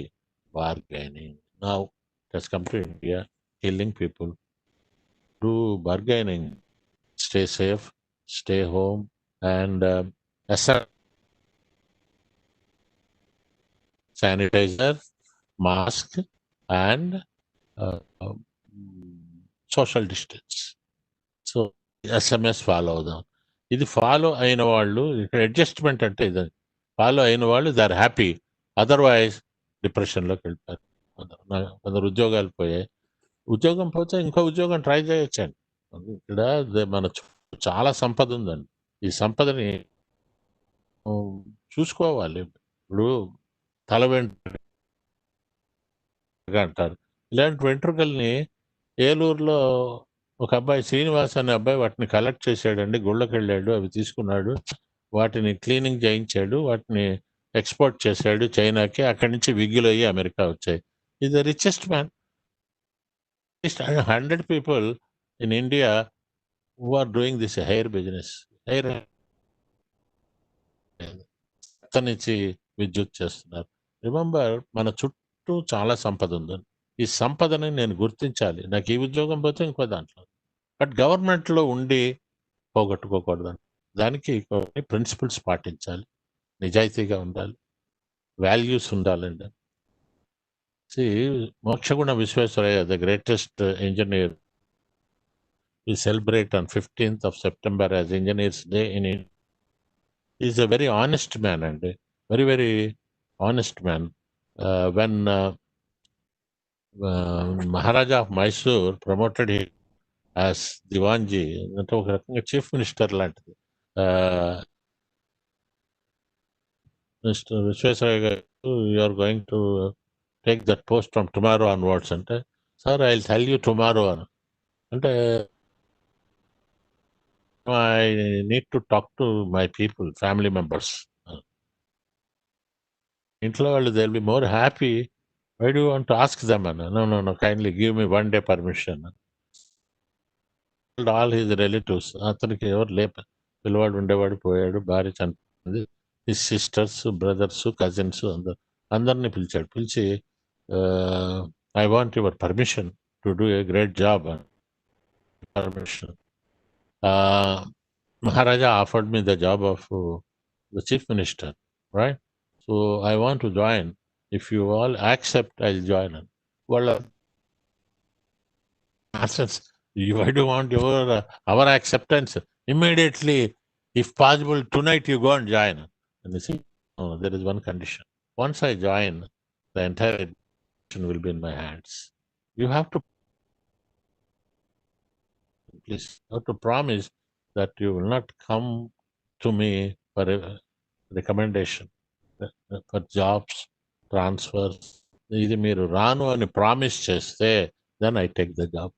bargaining. Now it has come to India, killing people. Do bargaining, stay safe, stay home, and sanitizer, mask, and social distance. So SMS follow అవుదాం. ఇది follow అయిన వాళ్ళు, ఇక్కడ adjustment అంటే ఇది, follow అయిన వాళ్ళు దే ఆర్ హ్యాపీ. అదర్వైజ్ డిప్రెషన్లోకి వెళ్తారు. కొందరు ఉద్యోగాలు పోయాయి, ఉద్యోగం పోతే ఇంకో ఉద్యోగం ట్రై చేయొచ్చండి. ఇక్కడ మన చాలా సంపద ఉందండి. ఈ సంపదని చూసుకోవాలి. ఇప్పుడు తల వెంట్రుక అంటారు, ఇలాంటి వెంట్రుకల్ని ఏలూరులో ఒక అబ్బాయి శ్రీనివాస్ అనే అబ్బాయి వాటిని కలెక్ట్ చేశాడండి. గుళ్ళకి వెళ్ళాడు, అవి తీసుకున్నాడు, వాటిని క్లీనింగ్ చేయించాడు, వాటిని ఎక్స్పోర్ట్ చేశాడు చైనాకి. అక్కడి నుంచి విగ్గులు అయ్యి అమెరికా వచ్చాయి. Is the richest man. 100 people in India who are doing this hair business. Hair నుంచి విద్యుత్ చేస్తున్నారు. రిమెంబర్, మన చుట్టూ చాలా సంపద ఉందండి. ఈ సంపదని నేను గుర్తించాలి. నాకు ఈ ఉద్యోగం పోతే ఇంకో దాంట్లో, బట్ గవర్నమెంట్లో ఉండి పోగొట్టుకోకూడదండి. దానికి ప్రిన్సిపల్స్ పాటించాలి, నిజాయితీగా ఉండాలి, వాల్యూస్ ఉండాలండి. Mokshagundam Visvesvaraya, the greatest engineer, we celebrate on 15th of September as Engineers Day in India. He is a very honest man and very, very honest man. When Maharaja of Mysore promoted him as Diwanji, అంటే ఒక రకంగా chief minister లాంటిది, mister Visvesvaraya garu, you are going to take that post from tomorrow onwards అంటే, sir I will tell you tomorrow అని అంటే, I need to talk to my people, family members. ఇంట్లో వాళ్ళు they will be more happy. Why do you want to ask them? No, kindly give me one day permission. all his relatives. అతనికి ఎవరు లేప పిల్లవాడు ఉండేవాడు, పోయాడు, భార్య చనిపోయింది. His sisters, brothers, cousins అందరినీ పిలిచాడు. పిలిచి I want your permission to do a great job. Permission. Maharaja offered me the job of the chief minister, right? So I want to join. If you all accept, I'll join. Well, nonsense. Why do you want our acceptance? Immediately, if possible, tonight you go and join. And you see, no, there is one condition. Once I join, the entire administration will be in my hands. You have to, please, you have to promise that you will not come to me for a recommendation, for jobs, transfers. ఇది మీరు రాను అని promise చేస్తే then I take the job.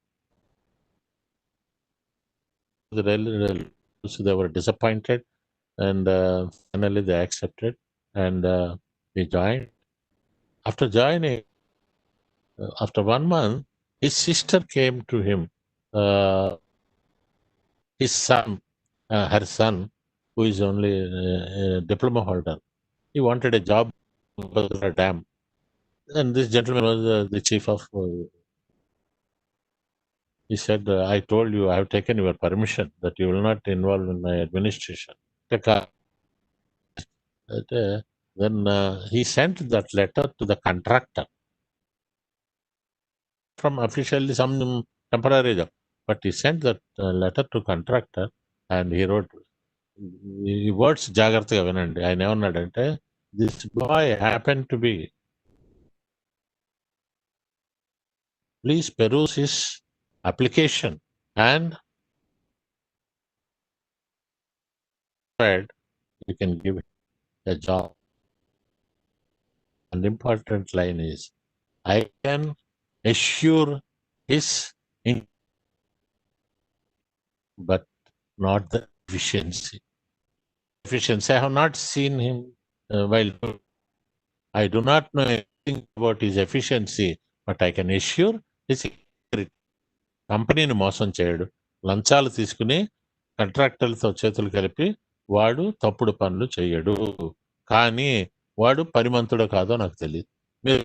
They were disappointed, and finally they accepted, and we joined. After joining, after 1 month, his sister came to him. His son, her son, who is only a diploma holder, he wanted a job at a dam. And this gentleman was the chief of. He said, I told you, I have taken your permission that you will not involve in my administration. Then he sent that letter to the contractor. From officially some temporary job. But he sent that letter to contractor and he wrote, ఈ words జాగ్రత్తగా వినండి. ఆయన ఏమన్నాడంటే, this boy happen to be, please peruse his application and you can give a job. An important line is, I can assure his but not the efficiency. I have not seen him while I do not know anything about his efficiency, but I can assure his security. కంపెనీని మోసం చేయడు, లంచాలు తీసుకుని కాంట్రాక్టర్లతో చేతులు కలిపి వాడు తప్పుడు పనులు చేయడు. కానీ వాడు పరిమంతుడో కాదో నాకు తెలియదు. మీరు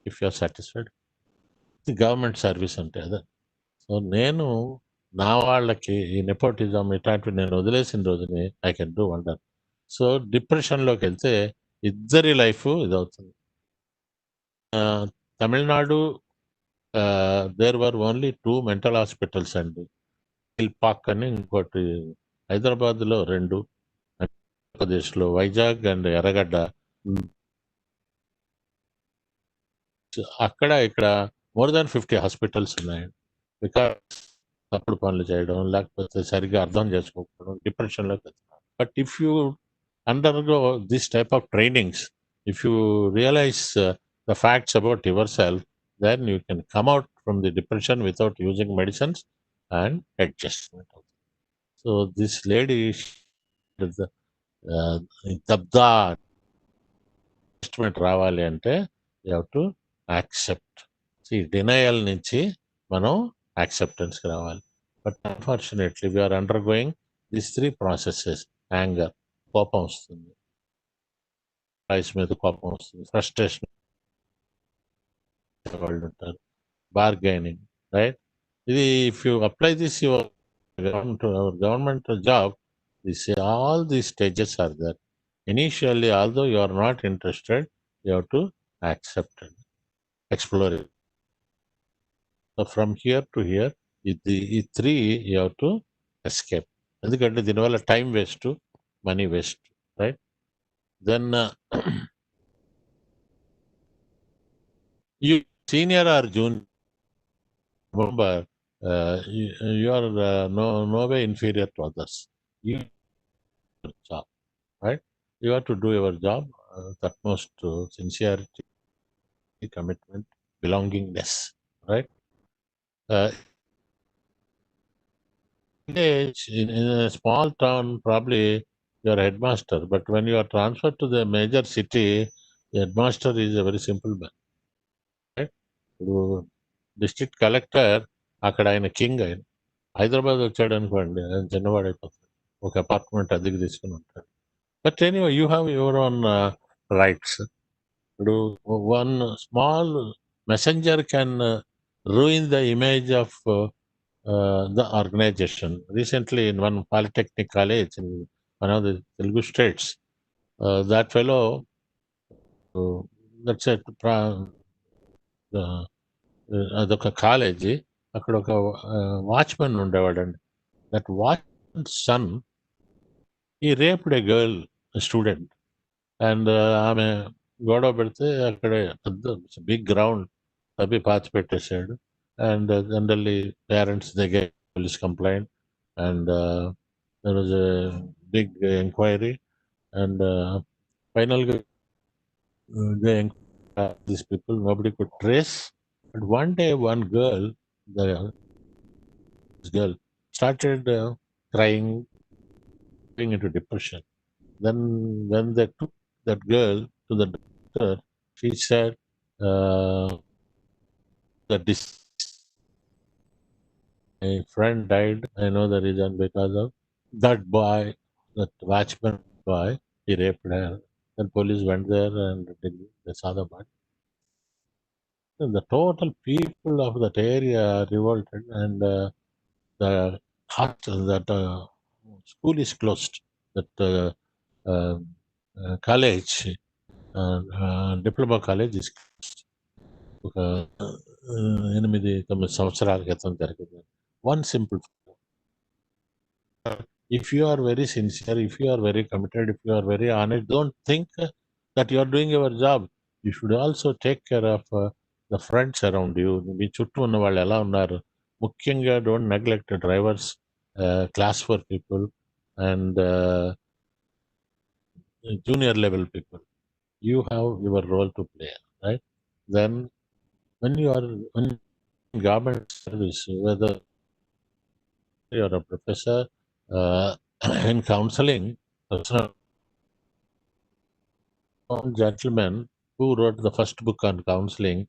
if you are satisfied, government service అంటే అదే. సో నేను నా వాళ్ళకి ఈ నెపోటిజం ఇట్లాంటివి నేను వదిలేసిన రోజుని I can do wonder. So డిప్రెషన్లోకి వెళ్తే ఇద్దరి లైఫ్ ఇదవుతుంది. Tamil Nadu there were only 2 mental hospitals అండి. హిల్పాక్ అని ఇంకోటి హైదరాబాద్లో 2, ఆంధ్రప్రదేశ్లో వైజాగ్ అండ్ ఎర్రగడ్డ. అక్కడ ఇక్కడ మోర్ దాన్ 50 హాస్పిటల్స్ ఉన్నాయండి. బికాస్ తప్పుడు పనులు చేయడం, లేకపోతే సరిగ్గా అర్థం చేసుకోకపోవడం, డిప్రెషన్లోకి వెళ్తాం. But if you undergo this type of trainings, if you realize the facts about yourself, then you can come out from the depression without using medicines and adjustment. So this lady is dabda adjustment రావాలి అంటే you have to accept. See, denial నుంచి మనం acceptance కి రావాలి. But unfortunately we are undergoing these 3 processes. Anger, కోపం వస్తుంది, rice మీద కోపం వస్తుంది, ఫ్రస్ట్రేషన్, వాళ్ళు ఉంటారు, బార్గైనింగ్, రైట్? ఇది if you apply this your government job, this all these stages are there. Initially although you are not interested, you have to accept and explore it. So from here to here ఈ 3 you have to escape. ఎందుకంటే దీనివల్ల time waste, money waste, right? Then you senior or junior, remember, you are no way inferior to others. You do your job, right? You have to do your job with utmost sincerity, commitment, belongingness, right? In a small town, probably you are a headmaster, but when you are transferred to the major city, the headmaster is a very simple man. District collector అక్కడ ఆయన king. ఆయన హైదరాబాద్ వచ్చాడు అనుకోండి, ఆయన చిన్నవాడైపోతాడు, ఒక apartment అద్దెకి తీసుకుని ఉంటాడు. But anyway you have your own rights. ఇప్పుడు one small messenger can ruin the image of the organization. Recently, in one polytechnic college in one of the Telugu states, that fellow, let's say, అదొక college, అక్కడ ఒక watchman ఉండేవాడండి. That watchman sun ఈ raped A girl student. And ఆమె గొడవ పెడితే అక్కడ పెద్ద big ground తప్పి పాతి పెట్టేశాడు. అండ్ జనరల్లీ పేరెంట్స్ దగ్గర police complaint and there was a big enquiry and ఫైనల్గా these people, nobody could trace. But one day, one girl, this girl started crying, going into depression. Then, when they took that girl to the doctor, she said that this my friend died. I know the reason because of that boy, that watchman boy. He raped her. Then police went there and they saw the body. The total people of that area revolted, and the that school is closed. That college, diploma college is closed. ఒక 8-9 సంవత్సరాల క్రితం జరిగింది. One simple, if you are very sincere, if you are very committed, if you are very honest, don't think that you are doing your job. You should also take care of the friends around you. మీ చుట్టూ ఉన్న వాళ్ళు ఎలా ఉన్నారు, ముఖ్యంగా don't neglect drivers, class 4 people and junior level people. You have your role to play, right? Then when you are in government service, whether you are a professor in counseling, one gentleman who wrote the first book on counseling,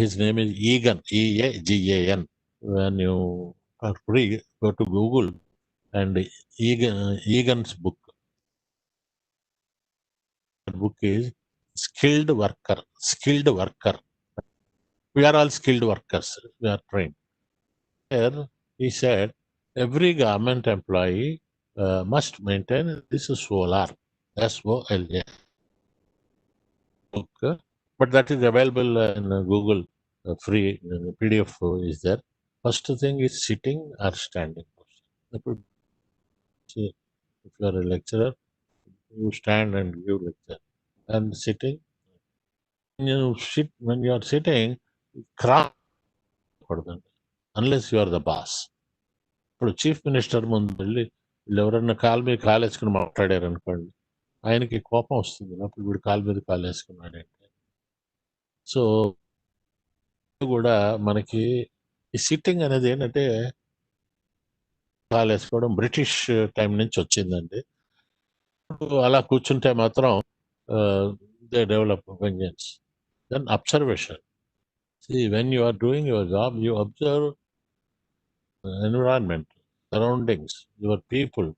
his name is Egan, Eagan. When you are free, go to Google and Egan's book. The book is Skilled Worker. Skilled Worker. We are all skilled workers. We are trained. There, he said, every government employee must maintain this SOLAR, SOLA book, but that is available in Google. Free PDF is there. First thing is sitting or standing. If you are a lecturer, you stand and give lecture. And sitting, when you are sitting, cross unless you are the boss. ఇప్పుడు chief minister ముందు వెళ్ళి వీళ్ళు ఎవరన్నా కాలు మీద కాలు వేసుకుని మాట్లాడారు అనుకోండి, ఆయనకి కోపం వస్తుంది. అప్పుడు వీడు కాలు మీద కాలు వేసుకున్నాడంటే. సో కూడా మనకి ఈ సిట్టింగ్ అనేది ఏంటంటే, కాలు వేసుకోవడం బ్రిటిష్ టైం నుంచి వచ్చిందండి. అలా కూర్చుంటే మాత్రం they develop vengeance. Then observation. See, when you are doing your job, you observe environment, surroundings, your people.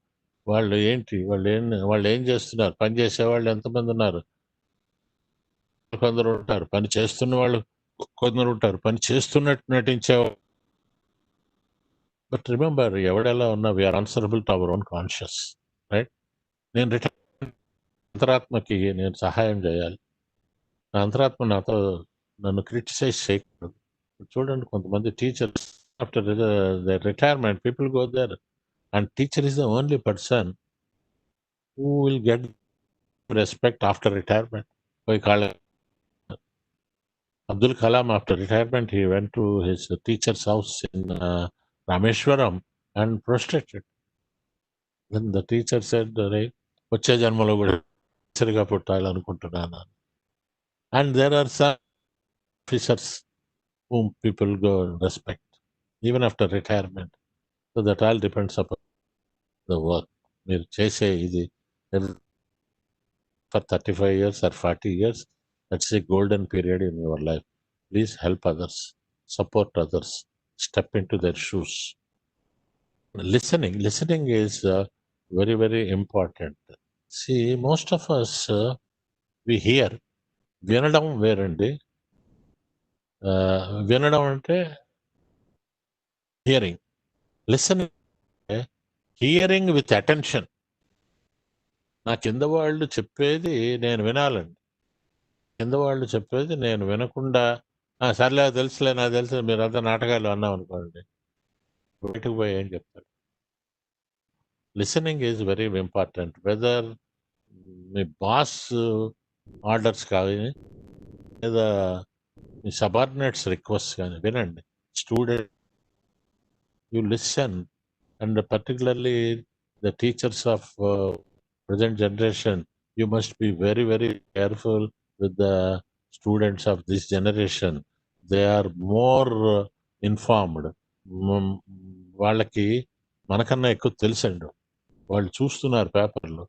వాళ్ళు ఏంటి, వాళ్ళు ఏం చేస్తున్నారు, పని చేసే వాళ్ళు ఎంతమంది ఉన్నారు, కొందరు ఉంటారు, పని చేస్తున్న వాళ్ళు కొందరు ఉంటారు, పని చేస్తున్నట్టు నటించే. బట్ రిమెంబర్, ఎవడెలా ఉన్నా we are answerable to our own conscious, right? నేను అంతరాత్మకి నేను సహాయం చేయాలి. నా అంతరాత్మ నాతో నన్ను క్రిటిసైజ్ చేయకూడదు. చూడండి, కొంతమంది teachers after their retirement, people go there, and teacher is the only person who will get respect after retirement. Abdul Kalam, after retirement, he went to his teacher's house in Rameshwaram and prostrated. Then the teacher said, "Vache janmalo kuda teacherga puttaalanukuntunana." And there are some officers whom people go and respect even after retirement. So that all depends upon the work. మీరు చేసే ఇది for 35 years or 40 years, that's a golden period in your life. Please help others, support others, step into their shoes. listening is very, very important. See, most of us, we hear. వినడం వేరండి. వినడం అంటే hearing. Listening hearing with attention. నా కింద వాళ్ళు చెప్పేది నేను వినాలండి. కింద వాళ్ళు చెప్పేది నేను వినకుండా సర్లే తెలుసులే నాకు తెలుసు మీరంతా నాటకాలు అన్నాం అనుకోండి, బయటకు పోయి ఏం చెప్తారు? Listening is very important. Whether మీ బాస్ ఆర్డర్స్ కానీ లేదా మీ సబార్డినేట్స్ రిక్వెస్ట్ కానీ వినండి. Student, you listen, and particularly the teachers of present generation, you must be very, very careful with the students of this generation. They are more informed. వాళ్ళకి మనకన్నా ఎక్కువ తెలుసండి. వాళ్ళు చూస్తున్నారు పేపర్లో.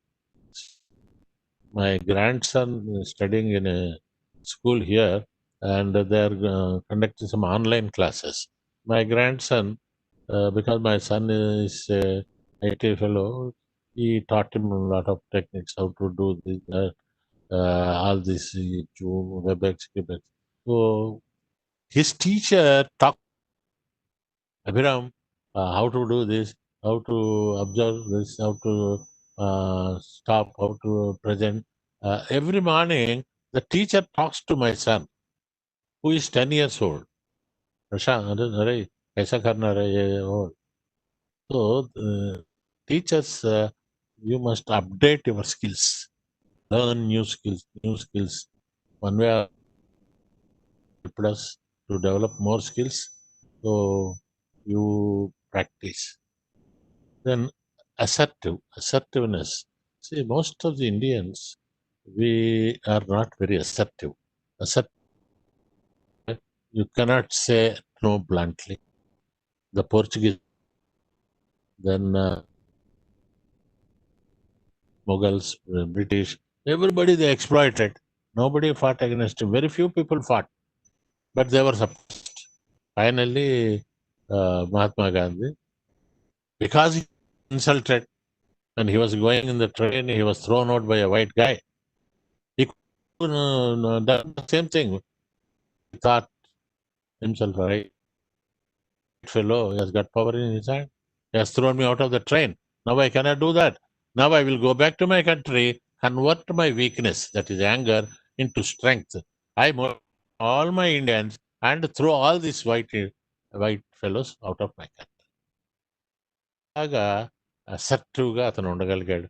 My grandson is studying in a school here, and they are conducting some online classes. My grandson, because my son is a IT fellow, he taught him a lot of techniques, how to do this, all this Zoom, WebEx, GitHub. So his teacher talked, Abhiram, how to do this, how to observe this, how to stop, how to present. Every morning, the teacher talks to my son, who is 10 years old. ऐसा करना रे ये वो. So teachers, you must update your skills, learn new skills. One way helped us to develop more skills, so you practice. Then assertiveness. See, most of the Indians, we are not very assertive. You cannot say no bluntly. The Portuguese, then Mughals, British, everybody they exploited. Nobody fought against him. Very few people fought, but they were suppressed. Finally, Mahatma Gandhi, because he insulted and he was going in the train, he was thrown out by a white guy. He done the same thing. He thought himself, right fellow, he has got power in his hand. He has thrown me out of the train. Now I cannot do that. Now I will go back to my country, convert my weakness, that is anger, into strength. I move all my Indians and throw all these white fellows out of my country. అలాగా అసర్టివ్గా అతను ఉండగలిగాడు.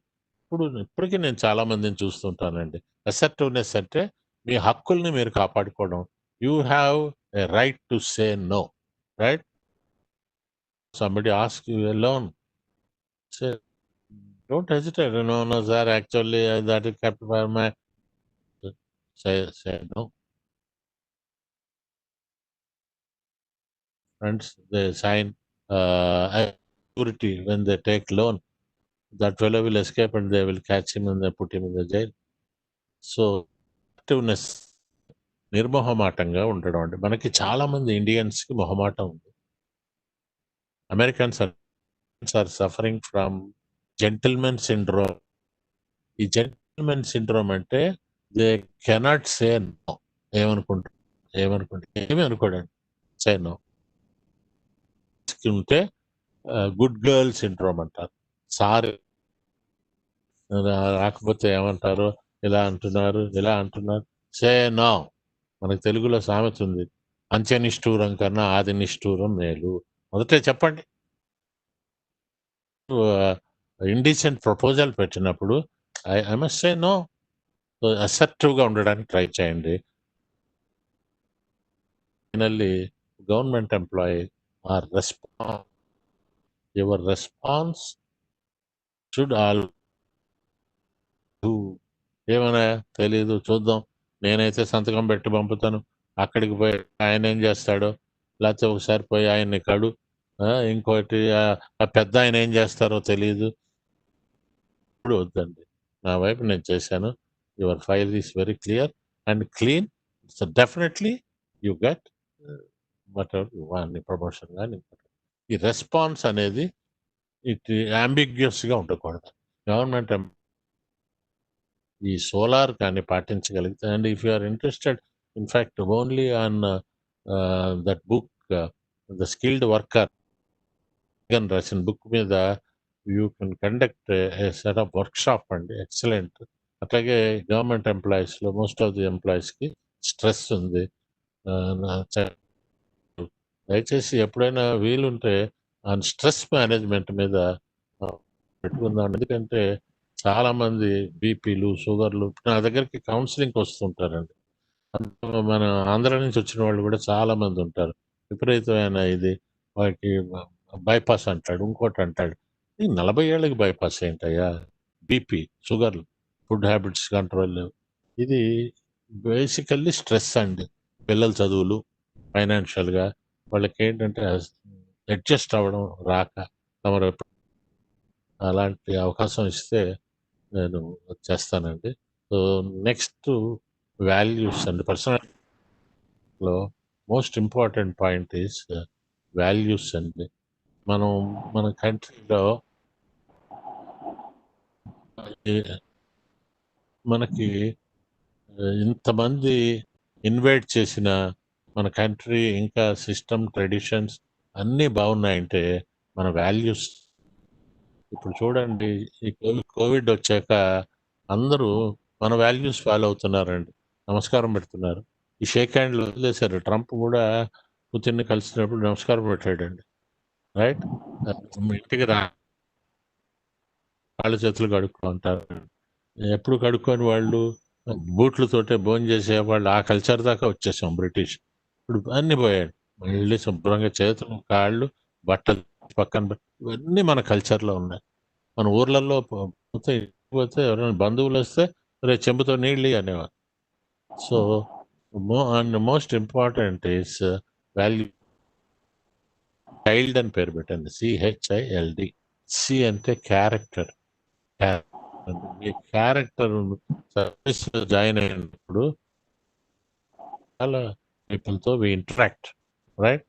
ఇప్పటికీ నేను చాలా మందిని చూస్తుంటానండి. Assertiveness అంటే మీ హక్కుల్ని మీరు కాపాడుకోవడం. You have a right to say no, right? Somebody asks you a loan, say, don't hesitate. No, sir, actually, that is kept for my. Say no. Friends, they sign security when they take loan. That fellow will escape and they will catch him and they put him in the jail. So, activeness, నిర్మోహమాటంగా ఉండడం అంటే మనకి చాలా మంది ఇండియన్స్కి మొహమాటం ఉంది. Americans are suffering from gentlemen syndrome. ఈ జెంటిల్మెన్ సిండ్రోమ్ అంటే దే కెనాట్ సే నో. ఏమి అనుకోడండి, సే నో. ఉంటే గుడ్ గర్ల్ సిండ్రోమ్ అంటారు. సారీ రాకపోతే ఏమంటారు, ఇలా అంటున్నారు. Say no. మనకు తెలుగులో సామెత ఉంది, అంత్యనిష్ఠూరం కన్నా ఆది నిష్ఠూరం మేలు. మొదటే చెప్పండి. ఇండిసెంట్ ప్రపోజల్ పెట్టినప్పుడు I must say no. So అసర్టివ్గా ఉండడానికి ట్రై చేయండి. Finally, government employee or your response should all ఏమైనా తెలీదు, చూద్దాం, నేనైతే సంతకం పెట్టి పంపుతాను, అక్కడికి పోయి ఆయన ఏం చేస్తాడో, లేకపోతే ఒకసారి పోయి ఆయన్ని కడు, ఇంకోటి ఆ పెద్ద ఆయన ఏం చేస్తారో తెలియదు. ఇప్పుడు వద్దండి, నా వైపు నేను చేశాను. Your file is very clear and clean. So definitely you get what ever you want, promotion కానీ. ఈ రెస్పాన్స్ అనేది ఇట్ అంబిగ్యూస్గా ఉండకూడదు. గవర్నమెంట్ ఈ సోలార్ కానీ పాటించగలిగితే, and if you are interested in fact only on that book the skilled worker రాసిన book మీద you can conduct a set of workshop అండి, ఎక్సలెంట్. అట్లాగే గవర్నమెంట్ ఎంప్లాయీస్లో మోస్ట్ ఆఫ్ ది ఎంప్లాయీస్కి స్ట్రెస్ ఉంది. దయచేసి ఎప్పుడైనా వీలుంటే ఆ స్ట్రెస్ మేనేజ్మెంట్ మీద పెట్టుకుందాం. ఎందుకంటే చాలా మంది బీపీలు, షుగర్లు నా దగ్గరికి కౌన్సిలింగ్కి వస్తుంటారండి. మన ఆంధ్ర నుంచి వచ్చిన వాళ్ళు కూడా చాలా మంది ఉంటారు. విపరీతమైన ఇది వారికి బైపాస్ అంటాడు, ఇంకోటి అంటాడు. ఈ 40 ఏళ్ళకి బైపాస్ ఏంటయ్యా? బీపీ, షుగర్లు, ఫుడ్ హ్యాబిట్స్ కంట్రోల్ లేవు. ఇది బేసికల్లీ స్ట్రెస్ అండి. పిల్లల చదువులు, ఫైనాన్షియల్గా వాళ్ళకి ఏంటంటే అడ్జస్ట్ అవ్వడం రాక, తమరు అలాంటి అవకాశం ఇస్తే నేను చేస్తానండి. సో నెక్స్ట్ వాల్యూస్ అండి. పర్సనల్లో most important point is values అండి. మనం మన కంట్రీలో మనకి ఇంతమంది ఇన్వైట్ చేసిన మన కంట్రీ ఇంకా సిస్టమ్, ట్రెడిషన్స్ అన్నీ బాగున్నాయంటే మన వాల్యూస్. ఇప్పుడు చూడండి, ఈ కోవిడ్ వచ్చాక అందరూ మన వాల్యూస్ ఫాలో అవుతున్నారండి. నమస్కారం పెడుతున్నారు. ఈ షేక్ హ్యాండ్లు వదిలేశారు. ట్రంప్ కూడా పుతిన్ని కలిసినప్పుడు నమస్కారం పెట్టాడండి. రైట్? ఇంటికి కాళ్ళు చేతులు కడుక్కుంటారు. ఎప్పుడు కడుక్కొని వాళ్ళు బూట్లతోటే భోజనం చేసేవాళ్ళు. ఆ కల్చర్ దాకా వచ్చేసాం బ్రిటిష్. ఇప్పుడు అన్ని పోయాడు. మళ్ళీ శుభ్రంగా చేతులు, కాళ్ళు, బట్టలు పక్కన ఇవన్నీ మన కల్చర్లో ఉన్నాయి. మన ఊర్లలో పోతే ఎవరైనా బంధువులు వస్తే రేపు చెంబుతో నీళ్ళు అనేవారు. So and most important is value. Child అని పేరు పెట్టండి, CHILD. సి అంటే క్యారెక్టర్. మీ క్యారెక్టర్ సర్వీస్ జాయిన్ అయినప్పుడు చాలా పీపుల్తో we interact, right?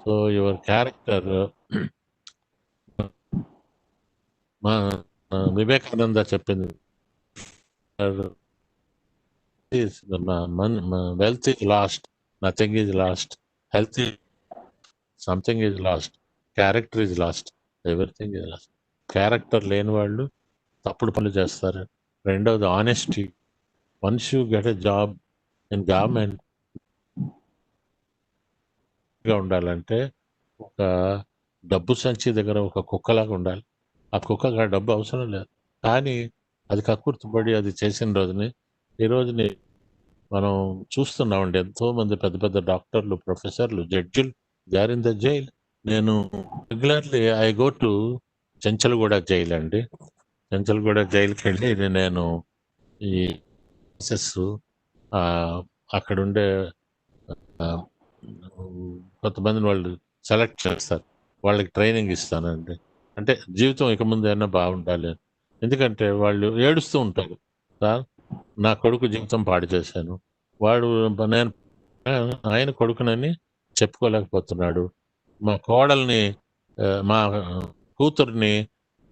So your character, మా వివేకానంద చెప్పింది, wealth is lost, nothing is lost. Health is something is lost, character is lost, everything is lost. Character లేని వాళ్ళు తప్పుడు పనులు చేస్తారు. రెండవది honesty. Once you get a job in government ఉండాలంటే ఒక డబ్బు సంచి దగ్గర ఒక కుక్కలాగా ఉండాలి. ఆ కుక్కగా డబ్బు అవసరం లేదు, కానీ అది కక్కుర్తిపడి అది చేసిన రోజుని ఈ రోజుని మనం చూస్తున్నామండి. ఎంతోమంది పెద్ద పెద్ద డాక్టర్లు, ప్రొఫెసర్లు, జడ్జిలు they are in the jail. నేను regularly I go to Chanchalguda jail అండి. చెంచల్గూడ జైలుకి వెళ్ళి నేను ఈ అక్కడుండే కొంతమందిని వాళ్ళు సెలెక్ట్ చేస్తారు, వాళ్ళకి ట్రైనింగ్ ఇస్తానండి. అంటే జీవితం ఇక ముందు ఏమన్నా బాగుండాలి. ఎందుకంటే వాళ్ళు ఏడుస్తూ ఉంటారు, సార్ నా కొడుకు జీవితం పాడు చేశాను, వాడు నేను ఆయన కొడుకునని చెప్పుకోలేకపోతున్నాడు, మా కోడల్ని మా కూతుర్ని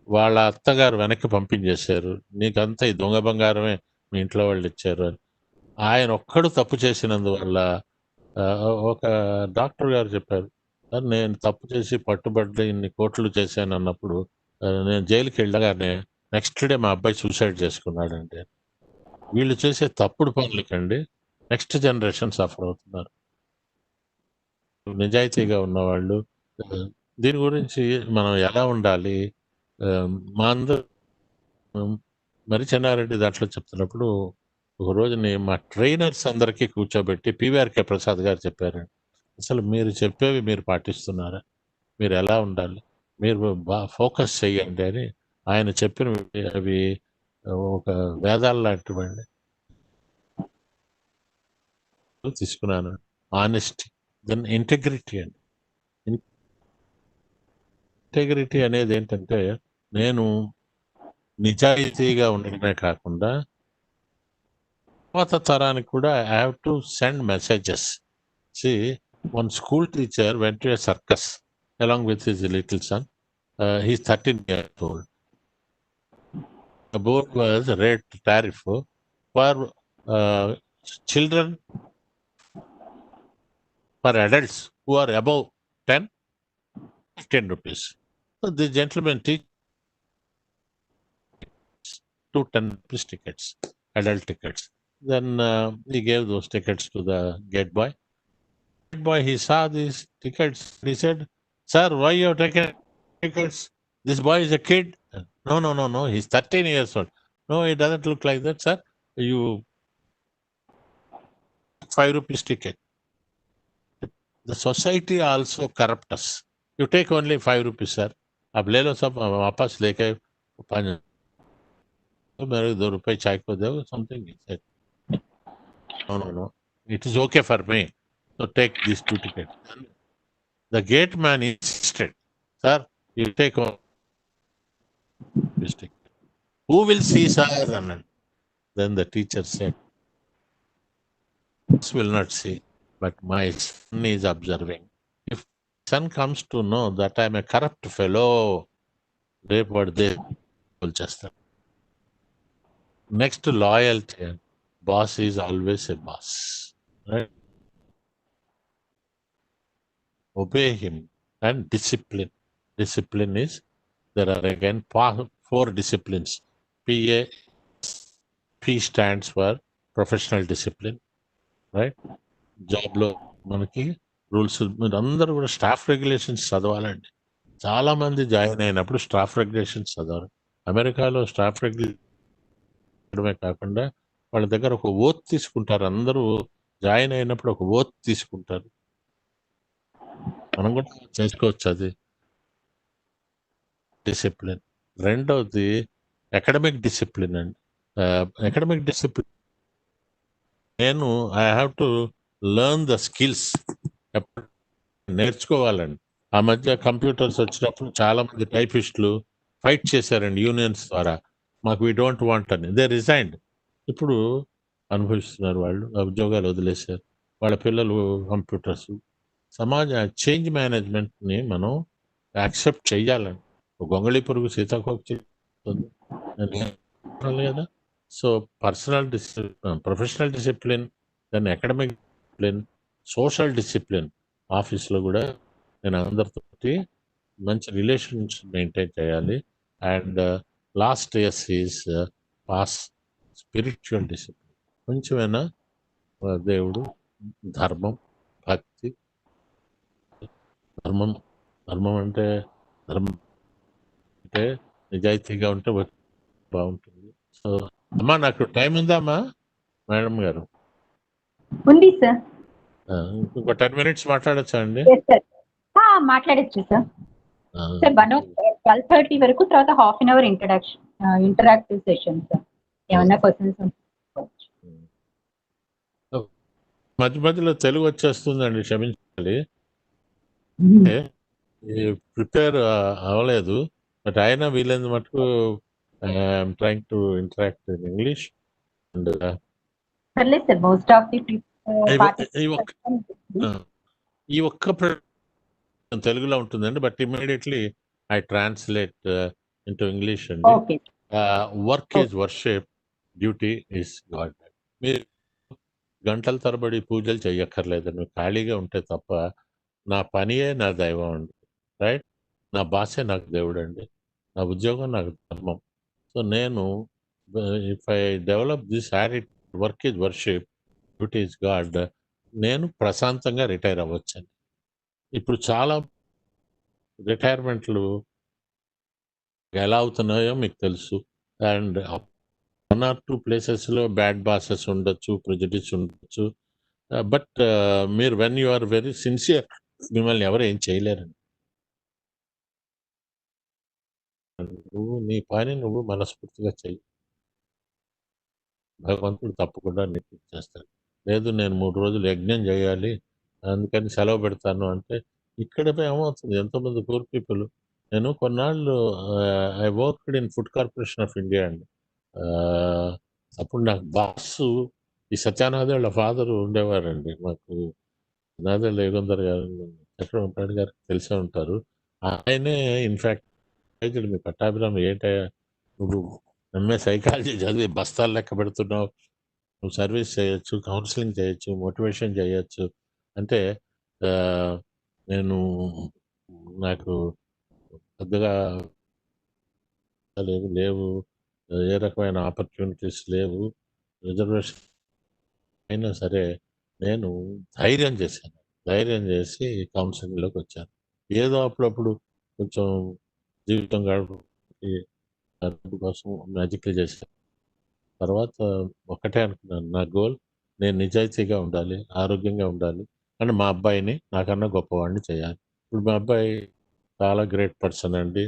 వాళ్ళ అత్తగారు వెనక్కి పంపించేశారు, నీకంతా ఈ దొంగ బంగారమే మీ ఇంట్లో వాళ్ళు ఇచ్చారు అని. ఆయన ఒక్కడు తప్పు చేసినందువల్ల ఒక డాక్టర్ గారు చెప్పారు, సార్ నేను తప్పు చేసి పట్టుబడి ఇన్ని కోట్లు చేశాను అన్నప్పుడు నేను జైలుకి వెళ్ళగానే నెక్స్ట్ డే మా అబ్బాయి సూసైడ్ చేసుకున్నాడండి. వీళ్ళు చేసే తప్పుడు పనులకండి నెక్స్ట్ జనరేషన్ సఫర్ అవుతున్నారు. నిజాయితీగా ఉన్నవాళ్ళు దీని గురించి మనం ఎలా ఉండాలి, మా అందరూ మరి చెన్నారెడ్డి దాంట్లో చెప్తున్నప్పుడు ఒక రోజుని మా ట్రైనర్స్ అందరికీ కూర్చోబెట్టి PVRK ప్రసాద్ గారు చెప్పారండి, అసలు మీరు చెప్పేవి మీరు పాటిస్తున్నారా, మీరు ఎలా ఉండాలి, మీరు బాగా ఫోకస్ చేయండి అని ఆయన చెప్పినవి అవి ఒక వేదాలు లాంటివండి. తీసుకున్నాను. ఆనెస్టీ, దెన్ ఇంటెగ్రిటీ అండి. ఇంటెగ్రిటీ అనేది ఏంటంటే నేను నిజాయితీగా ఉండడమే కాకుండా తర్వాత తరానికి కూడా I have to send messages. See, one school teacher went to a circus along with his little son. he's 13 years old. The board was rate tariff for children, for adults who are above 10, 15 rupees. So the gentleman teach 2 10 rupees tickets, adult tickets. Then he gave those tickets to the gate boy. Gate boy, he saw these tickets. He said, "Sir, why you have taken tickets? This boy is a kid." No. He's 13 years old. No, it doesn't look like that, sir. You 5 rupees ticket. The society also corrupt us. You take only 5 rupees, sir. अब ले लो सब वापस लेके 5 मेरे 2 रुपए चाय को दो, something he said. No. It is okay for me. So take these 2 tickets. The gate man insisted, "Sir, you take one this ticket. Who will see, sir?" And then the teacher said, "This will not see, but my son is observing. If son comes to know that I am a corrupt fellow, రేపు వాడు చేస్తారు." Next to loyalty, boss is always a boss. Right? Obey him. And discipline. Discipline is, there are again 4 disciplines. P stands for professional discipline. Right? Job lo మనకి rules, మీరు అందరూ కూడా staff regulations చదవాలండి. చాలా మంది join అయినప్పుడు staff regulations చదవరు. అమెరికాలో staff రెగ్యులేషనే కాకుండా వాళ్ళ దగ్గర ఒక ఓత్ తీసుకుంటారు. అందరూ జాయిన్ అయినప్పుడు ఒక ఓత్ తీసుకుంటారు. మనం కూడా చేసుకోవచ్చు అది. డిసిప్లిన్. రెండవది అకాడమిక్ డిసిప్లిన్ అండి. అకాడమిక్ డిసిప్లిన్ నేను I have to learn the skills. నేర్చుకోవాలండి. ఆ మధ్య కంప్యూటర్స్ వచ్చినప్పుడు చాలా మంది టైపిస్టులు ఫైట్ చేశారండి యూనియన్స్ ద్వారా. మాకు వీ డోంట్ వాంట్ అని. They resigned. ఇప్పుడు అనుభవిస్తున్నారు వాళ్ళు. ఉద్యోగాలు వదిలేశారు. వాళ్ళ పిల్లలు కంప్యూటర్స్. సమాజ చేంజ్ మేనేజ్మెంట్ని మనం యాక్సెప్ట్ చెయ్యాలండి. గొంగళి పురుగు సీతాకోక చేస్తుంది కదా. So personal discipline, professional discipline, దాన్ని అకాడమిక్ డిసిప్లిన్, సోషల్ డిసిప్లిన్. ఆఫీస్లో కూడా నేను అందరితోటి మంచి రిలేషన్స్ మెయింటైన్ చేయాలి. And last years is pass spiritual discipline. కొంచెమైనా దేవుడు, ధర్మం, భక్తి. ధర్మం అంటే నిజాయితీగా ఉంటే బాగుంటుంది. సో అమ్మా, నాకు టైం ఉందా అమ్మా మేడం గారు?
ఉంది సార్.
ఇంకొక 10 minutes మాట్లాడచ్చా అండి?
మాట్లాడచ్చు సార్. 12:30 వరకు, తర్వాత half an hour interactive session sir. ఏమన్నా క్వశ్చన్స్
మధ్యలో తెలుగు వచ్చేస్తుందండి, క్షమించాలి. ప్రిపేర్ అవ్వలేదు, బట్ అయినా వీలైన మటుకు I'm trying to interact in English. And ఈ ఒక్క తెలుగులో ఉంటుందండి, but immediately I translate into English అండి. Work is worship, duty is God. మీరు గంటల తరబడి పూజలు చెయ్యక్కర్లేదండి, ఖాళీగా ఉంటే తప్ప. నా పనియే నా దైవం అండి. రైట్? నా భాషే నాకు దేవుడు అండి, నా ఉద్యోగం నాకు ధర్మం. సో నేను if I develop this habit, work is worship, duty is God, నేను ప్రశాంతంగా రిటైర్ అవ్వచ్చండి. ఇప్పుడు చాలా రిటైర్మెంట్లు ఎలా అవుతున్నాయో మీకు తెలుసు. అండ్ 1 or 2 ప్లేసెస్లో బ్యాడ్ బాసెస్ ఉండొచ్చు, ప్రెజుడిస్ ఉండొచ్చు. బట్ మీరు when you are very sincere, మిమ్మల్ని ఎవరు ఏం చేయలేరండి. నువ్వు నీ పని నువ్వు మనస్ఫూర్తిగా చెయ్యి, భగవంతుడు తప్పకుండా నీకు చేస్తాడు. లేదు నేను 3 రోజులు యజ్ఞం చేయాలి, అందుకని సెలవు పెడతాను అంటే ఇక్కడ ఏమవుతుంది? ఎంతోమంది పూర్ పీపుల్. నేను కొన్నాళ్ళు I worked in food corporation of India అండి. అప్పుడు నాకు బాసు ఈ సత్యానాథ వాళ్ళ ఫాదర్ ఉండేవారండి. మాకు నాదే లేగొందర్ గారు, చక్రవర్తి గారికి తెలిసే ఉంటారు. ఆయనే ఇన్ఫ్యాక్ట్ రైతుడు మీ పట్టాభిరామ్ ఏంటయ్యా నువ్వు ఎంఏ సైకాలజీ చదివి బస్తాలు లెక్క పెడుతున్నావు, నువ్వు సర్వీస్ చేయొచ్చు, కౌన్సిలింగ్ చేయొచ్చు, మోటివేషన్ చేయొచ్చు అంటే ఆ, నేను నాకు పెద్దగా లేవు, ఏ రకమైన ఆపర్చునిటీస్ లేవు, రిజర్వేషన్ అయినా సరే నేను ధైర్యం చేశాను. ధైర్యం చేసి కౌన్సిలింగ్లోకి వచ్చాను. ఏదో అప్పుడప్పుడు కొంచెం జీవితం గడుపు డబ్బు కోసం మ్యాజిక్లు చేశాను. తర్వాత ఒకటే అనుకున్నాను, నా గోల్ నేను నిజాయితీగా ఉండాలి, ఆరోగ్యంగా ఉండాలి అండ్ మా అబ్బాయిని నాకన్నా గొప్పవాడిని చేయాలి. ఇప్పుడు మా అబ్బాయి చాలా గ్రేట్ పర్సన్ అండి.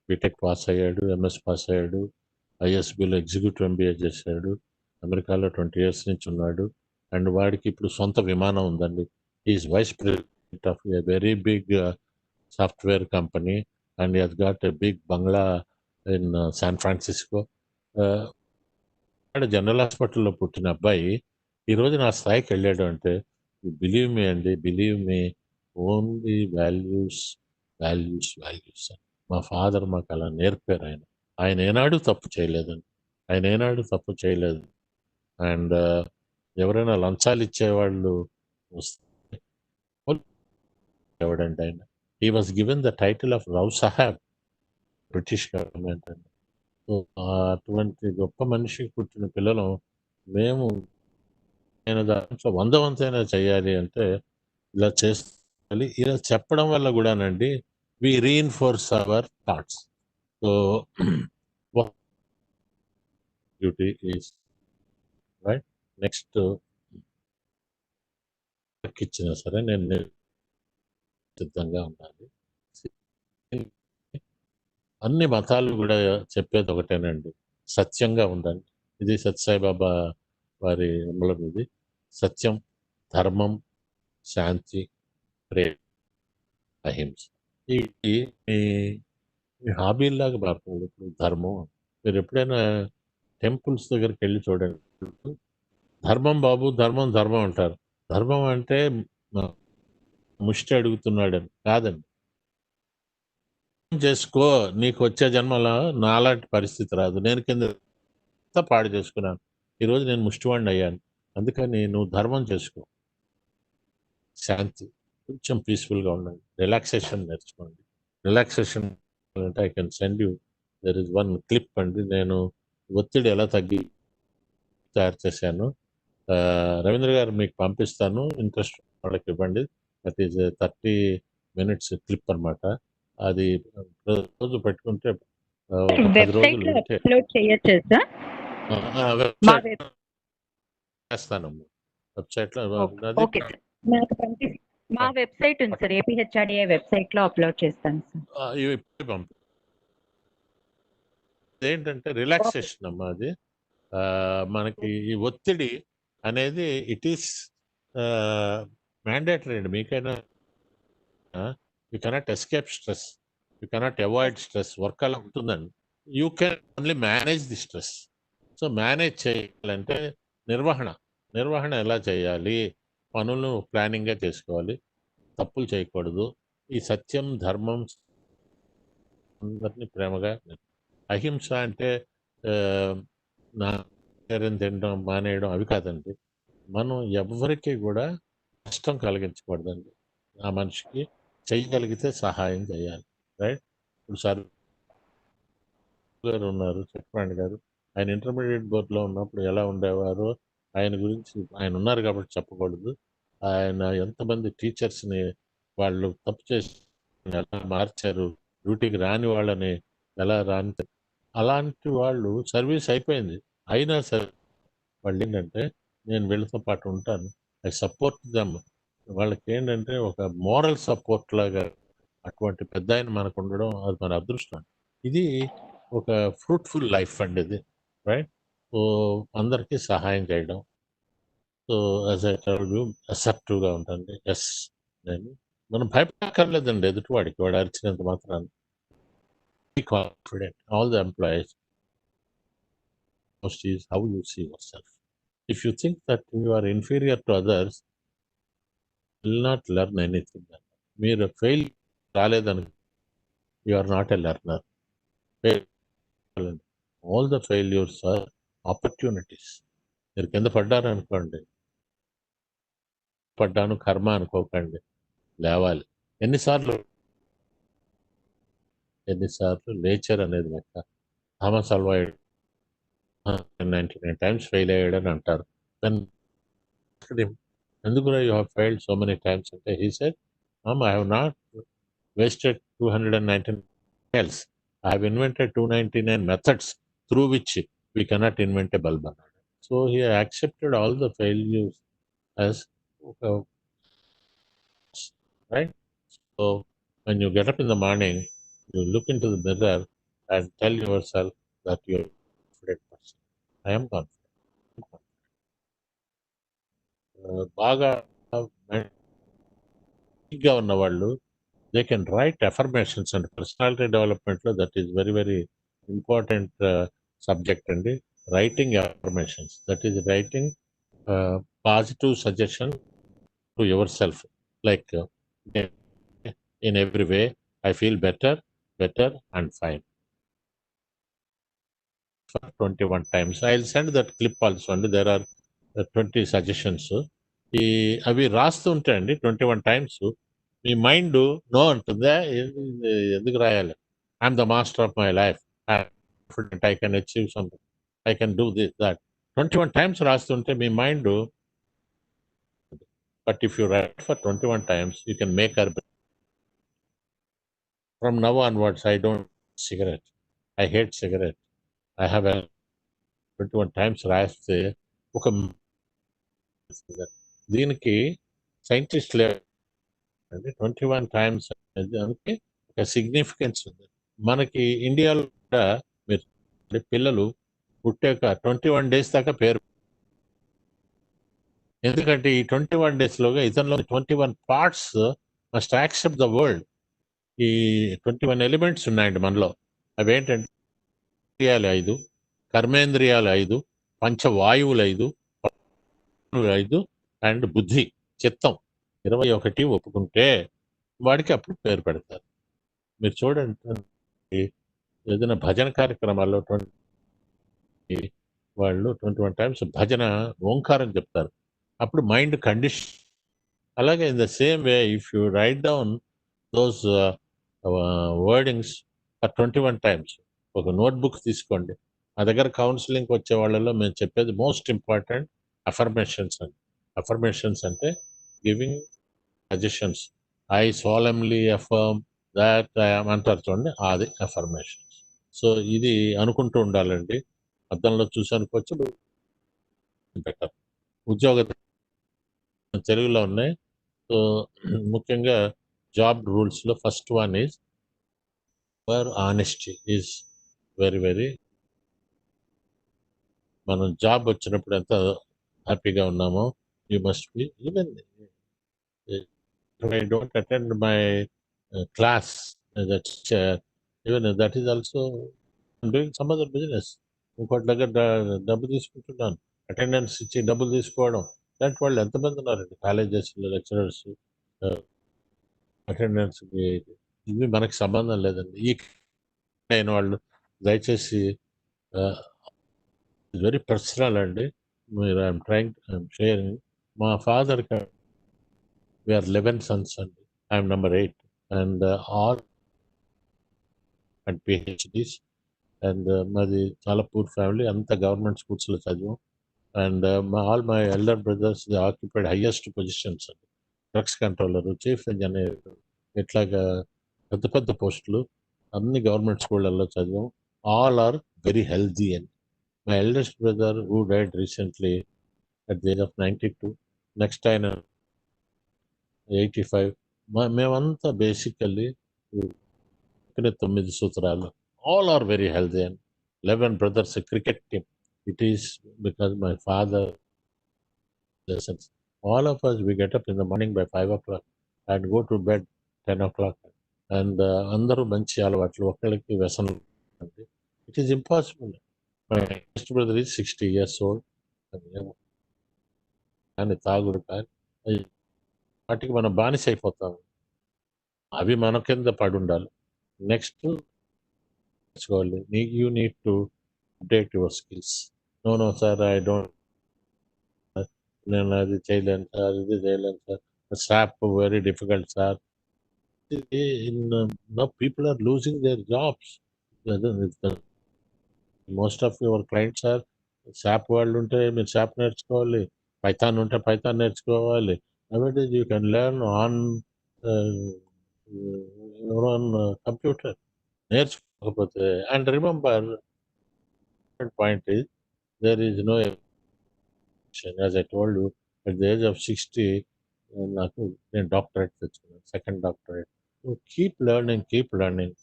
బీటెక్ పాస్ అయ్యాడు, ఎంఎస్ పాస్ అయ్యాడు, ఐఎస్బిలో ఎగ్జిక్యూటివ్ ఎంబీఏ చేశాడు, అమెరికాలో 20 years నుంచి ఉన్నాడు అండ్ వాడికి ఇప్పుడు సొంత విమానం ఉందండి. Is vice president of a very big software company and he's got a big bungalow in San Francisco. General హాస్పిటల్లో పుట్టిన అబ్బాయి ఈరోజు నా స్థాయికి వెళ్ళాడు అంటే బిలీవ్ మీ అండి, believe me, only values values values. మా ఫాదర్ మాకు అలా నేర్పారు. ఆయన ఏనాడు తప్పు చేయలేదండి, ఆయన ఏనాడు తప్పు చేయలేదు. అండ్ ఎవరైనా లంచాలు ఇచ్చేవాళ్ళు వస్తే ఎవడండి ఆయన, he was given the title of Rao Saheb, British government అండి. సో అటువంటి గొప్ప మనిషికి పుట్టిన పిల్లలు మేము నేను దాంట్లో 100 వంతైనా చేయాలి అంటే ఇలా చేయాలి. ఇలా చెప్పడం వల్ల కూడానండి we reinforce our thoughts. So duty is right. Next ఇచ్చినా సరే నేను సిద్ధంగా ఉండాలి. అన్ని మతాలు కూడా చెప్పేది ఒకటేనండి, సత్యంగా ఉండండి. ఇది సత్యసాయిబాబా వారి అమలం. ఇది సత్యం, ధర్మం, శాంతి, ప్రేమ, అహింస. ఈ మీ మీ హాబీలాగా మారుతుంది. ఇప్పుడు ధర్మం, మీరు ఎప్పుడైనా టెంపుల్స్ దగ్గరికి వెళ్ళి చూడండి, ధర్మం బాబు ధర్మం ధర్మం అంటారు. ధర్మం అంటే ముష్టి అడుగుతున్నాడని కాదండి. చేసుకో, నీకు వచ్చే జన్మలో నాలాంటి పరిస్థితి రాదు. నేను కింద పాడు చేసుకున్నాను, ఈరోజు నేను ముష్టివాడిని అయ్యాను. అందుకని నువ్వు ధర్మం చేసుకో. శాంతి, కొంచెం పీస్ఫుల్గా ఉండండి. రిలాక్సేషన్ నేర్చుకోండి. రిలాక్సేషన్ అంటే I can send you, there is one clip అండి. నేను ఒత్తిడి ఎలా తయారు చేశాను, రవీంద్ర గారు మీకు పంపిస్తాను, ఇంట్రెస్ట్ వాళ్ళకి ఇవ్వండి. దట్ ఈస్ 30 minutes క్లిప్ అనమాట. అది రోజు పెట్టుకుంటే 10 రోజులు ఉంటే చేస్తానమ్మా. వెబ్సైట్లో
మా వెబ్సైట్ ఉంది సార్, ఏపీహెచ్ఆర్డీఏ వెబ్సైట్ లో అప్లోడ్ చేస్తాను సార్.
ఏంటంటే రిలాక్సేషన్ అమ్మా అది. మనకి ఈ ఒత్తిడి అనేది ఇట్ ఈస్ మ్యాండేటరీ అండి. మీకైనా you cannot escape stress, you cannot avoid stress. Work అలా ఉంటుందండి. You can only manage the stress. So manage చేయాలంటే నిర్వహణ ఎలా చేయాలి, పనులను ప్లానింగ్గా చేసుకోవాలి, తప్పులు చేయకూడదు. ఈ సత్యం, ధర్మం, అందరినీ ప్రేమగా. అహింస అంటే నా తినడం మానేయడం అవి కాదండి. మనం ఎవరికి కూడా కష్టం కలిగించకూడదండి. ఆ మనిషికి చేయగలిగితే సహాయం చేయాలి. రైట్. ఇప్పుడు సార్ గారు ఉన్నారు, చక్రపాణి గారు, ఆయన ఇంటర్మీడియట్ బోర్డులో ఉన్నప్పుడు ఎలా ఉండేవారో ఆయన గురించి, ఆయన ఉన్నారు కాబట్టి చెప్పకూడదు. ఆయన ఎంతమంది టీచర్స్ని వాళ్ళు తప్పు చేసి ఎలా మార్చారు, డ్యూటీకి రాని వాళ్ళని ఎలా రాని, అలాంటి వాళ్ళు సర్వీస్ అయిపోయింది అయినా సరే వాళ్ళు ఏంటంటే నేను వీళ్ళతో పాటు ఉంటాను, ఐ సపోర్ట్ దమ్. వాళ్ళకి ఏంటంటే ఒక మోరల్ సపోర్ట్ లాగా అటువంటి పెద్ద ఆయన మనకు ఉండడం అది మన అదృష్టం. ఇది ఒక ఫ్రూట్ఫుల్ లైఫ్ అండి ఇది. రైట్. సో అందరికీ సహాయం చేయడం. So as I told you, అసెప్టివ్గా ఉంటుంది. ఎస్, నేను మనం భయపడక్కర్లేదండి ఎదుటివాడికి, వాడు అరిచినంత మాత్రాన్ని. Be confident. All the employees, most is how you see yourself. If you think that you are inferior to others, you will not learn anything. మీరు ఫెయిల్ రాలేదని, you are not a learner. All the failures are opportunities. మీరు కింద పడ్డారనుకోండి, పడ్డాను కర్మ అనుకోకండి, లేవాలి. ఎన్నిసార్లు nature అనేది లెక్క. థామస్ అల్వా 99 టైమ్స్ ఫెయిల్ అయ్యాడని అంటారు. దెన్ ఎందుకు you have failed so many times అంటే he said, I have not wasted 219 else. I have invented 299 methods through which we cannot invent a bulb. So he accepted all the failures as right. So when you get up in the morning, you look into the mirror and tell yourself that you're a confident person. I am confident. బాగా గా ఉన్న వాళ్ళు they can write affirmations and personality development lo that is very very important subject and writing affirmations, that is writing positive suggestion to yourself, like in every way I feel better and fine for 21 times. I'll send that clip also, and there are 20 suggestions. ఈ అవి రాస్తూ ఉంటాయండి 21 times. మీ mind no అంటుందా, ఎందుకు రాయాలి, I'm the master of my life, I can achieve something, I can do this that. 21 times రాస్తుంటే మీ mind, but if you write for 21 times you can make అర్. From now onwards I don't cigarette, I hate cigarette, I have 21 times రాస్తే ఒక దీనికి scientist లేదు 21 times దానికి ఒక significance ఉంది. మనకి ఇండియాలో కూడా మీరు పిల్లలు పుట్టాక 21 days దాకా పేరు, ఎందుకంటే ఈ 21 days లోగా ఇతనిలో 21 parts must accept the world. ఈ 21 ఎలిమెంట్స్ ఉన్నాయండి మనలో. అవేంటంటే ఇంద్రియాలు 5, కర్మేంద్రియాలు 5, పంచవాయువులు 5, 5 అండ్ బుద్ధి చిత్తం 21 ఒప్పుకుంటే వాడికి అప్పుడు పేరు పెడతారు. మీరు చూడండి ఏదైనా భజన కార్యక్రమాల్లో వాళ్ళు 21 టైమ్స్ భజన ఓంకారం చెప్తారు, అప్పుడు మైండ్ కండిషన్. అలాగే in the same way if you right down those wordings for 21 times, ఒక నోట్బుక్ తీసుకోండి. మా దగ్గర కౌన్సిలింగ్ వచ్చే వాళ్ళలో మేము చెప్పేది మోస్ట్ ఇంపార్టెంట్ అఫర్మేషన్స్ అండి. అఫర్మేషన్స్ అంటే giving suggestions. I solemnly affirm that I am అంటారు చూడండి, అది అఫర్మేషన్స్. సో ఇది అనుకుంటూ ఉండాలండి. అద్దంలో చూసి అనుకోవచ్చు. బెటర్ ఉద్యోగ తెలుగులో ఉన్నాయి. సో ముఖ్యంగా జాబ్ రూల్స్లో first one is for honesty is very very. మనం జాబ్ వచ్చినప్పుడు ఎంత హ్యాపీగా ఉన్నామో, you must be even I don't attend my class, that's even that is also I'm doing some other business. ఇంకోటి దగ్గర డబ్బు తీసుకుంటున్నాను, అటెండెన్స్ ఇచ్చి డబ్బులు తీసుకోవడం. ఇలాంటి వాళ్ళు ఎంతమంది ఉన్నారండి కాలేజెస్లో, లెక్చరర్స్ అటెండెన్స్. ఇవి మనకి సంబంధం లేదండి. ఈ అయిన వాళ్ళు దయచేసి వెరీ పర్సనల్ అండి. మీరు ఐఎమ్ షేరింగ్. మా father we are 11 sons and I am number 8, and all and PhDs, and మాది చాలా పూర్ ఫ్యామిలీ, అంతా గవర్నమెంట్ స్కూల్స్లో చదివాం. And all my elder brothers they occupied highest positions అండి. డ్రగ్స్ కంట్రోలర్, చీఫ్ ఇంజనీర్, ఇట్లాగా పెద్ద పెద్ద పోస్టులు అన్ని గవర్నమెంట్ స్కూళ్ళల్లో చదివాం. All are very healthy. And my eldest brother who died recently at the age of 92, next ఆయన 85. మేమంతా బేసికల్లీ 9 సూత్రాలు. All are very healthy. And 11 brothers, a cricket team. It is because my father lessons. All of us, we get up in the morning by 5 o'clock and go to bed 10 o'clock. And అందరూ మంచి అలవాట్లు, ఒకళ్ళకి వ్యసనం. It is impossible. My next brother is 60 years old. కానీ తాగుడు కానీ వాటికి మనం బానిస అయిపోతాం. అవి మన కింద పడి ఉండాలి. Next You need to update your skills. No, sir, I don't. నేను అది చేయలేను సార్, ఇది చేయలేను sir. SAP very difficult, sir. Now people are losing their jobs. Most of your clients are SAP వాళ్ళు ఉంటే మీరు SAP నేర్చుకోవాలి, పైథాన్ ఉంటే పైథాన్ నేర్చుకోవాలి. Nowadays you can learn on computer. నేర్చుకోకపోతే, and remember, point is there is no education. As I told you, at the age of 60, నాకు నేను doctorate తెచ్చుకున్నాను, second doctorate. Keep learning.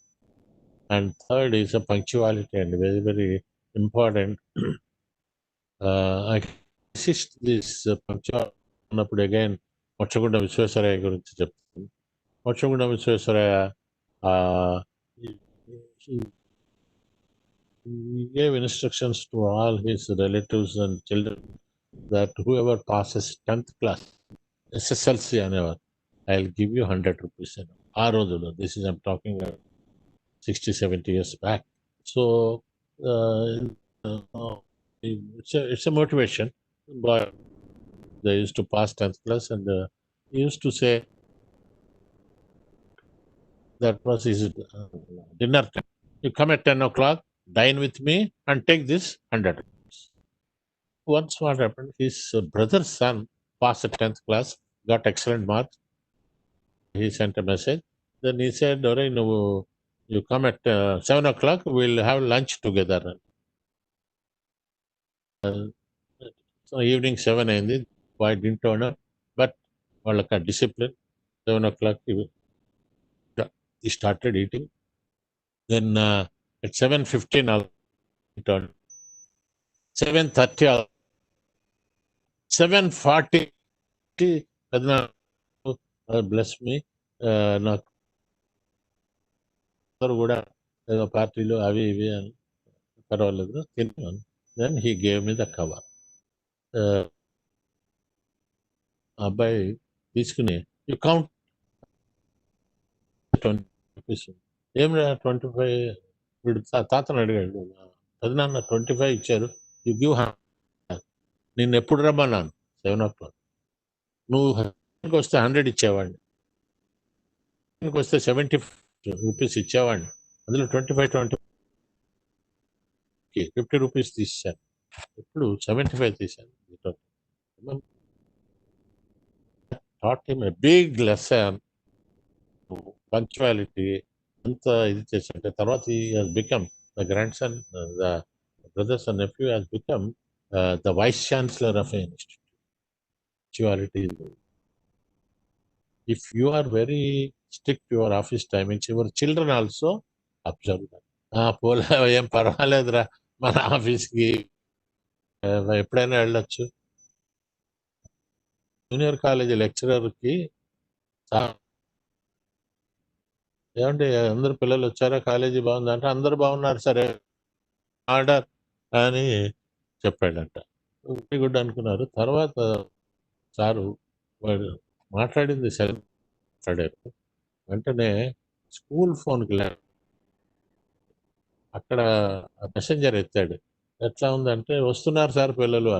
And third is a punctuality, and very, very important. I insist this punctuality ఉన్నప్పుడు again మొచ్చగుండ Visvesvaraya గురించి చెప్తాను. మొచ్చగుండ Visvesvaraya he gave instructions to all his relatives and children that whoever passes 10th class SSLC అనేవారు, I'll give you 100 rupees. ఆ రోజుల్లో, this is I'm talking 60-70 years back. So it's a motivation. But they used to pass 10th class, and he used to say that was his dinner time. You come at 10 o'clock, dine with me, and take this 100 rupees. Once what happened, his brother's son passed the 10th class, got excellent marks. He sent a message. Then he said, you come at 7 o'clock, we'll have lunch together. So evening 7 అయింది, boy didn't turn up, but వాళ్ళకి discipline. 7 o'clock he started eating. Then at 7:15 he turned. 7:30, 7:40, bless me, నాకు కూడా ఏదో పార్టీలు అవి ఇవి అని పర్వాలేదు తిన్నాను. Then he gave me the cover. అబ్బాయి తీసుకుని, యూ కౌంట్ 20 rupees. ఏం 25, వీడు తాతను అడిగాడు, పెదనాన్న 25 ఇచ్చారు, యూ గివ్ 100. నేను ఎప్పుడు రమ్మన్నాను? 7 o'clock. నువ్వు వస్తే 100 ఇచ్చేవాడిని, వస్తే 70 rupees ఇచ్చేవాడిని. అందులో 25 50 rupees తీసాను. ఇప్పుడు 75 తీశాను. taught him a big lesson, punctuality. అంతా ఇది చేశాడు. తర్వాత he has become the grandson, the brothers and nephew has become the vice chancellor of an institute. Punctuality. If you are very strict to your office timings, your children also observe that. పోలే, ఏం పర్వాలేదురా, మన ఆఫీస్కి ఎప్పుడైనా వెళ్ళొచ్చు. Junior college లెక్చరర్కి, ఏమంటే అందరు పిల్లలు వచ్చారా, కాలేజీ బాగుంది అంటే అందరు బాగున్నారు సరే ఆర్డర్ అని చెప్పాడంట. వెరీ గుడ్ అనుకున్నారు. తర్వాత సారు వాడు మాట్లాడింది సరే మాట్లాడారు. వెంటనే స్కూల్ ఫోన్కి అక్కడ మెసెంజర్ ఎత్తాడు. ఎట్లా ఉందంటే, వస్తున్నారు సార్ పిల్లలు.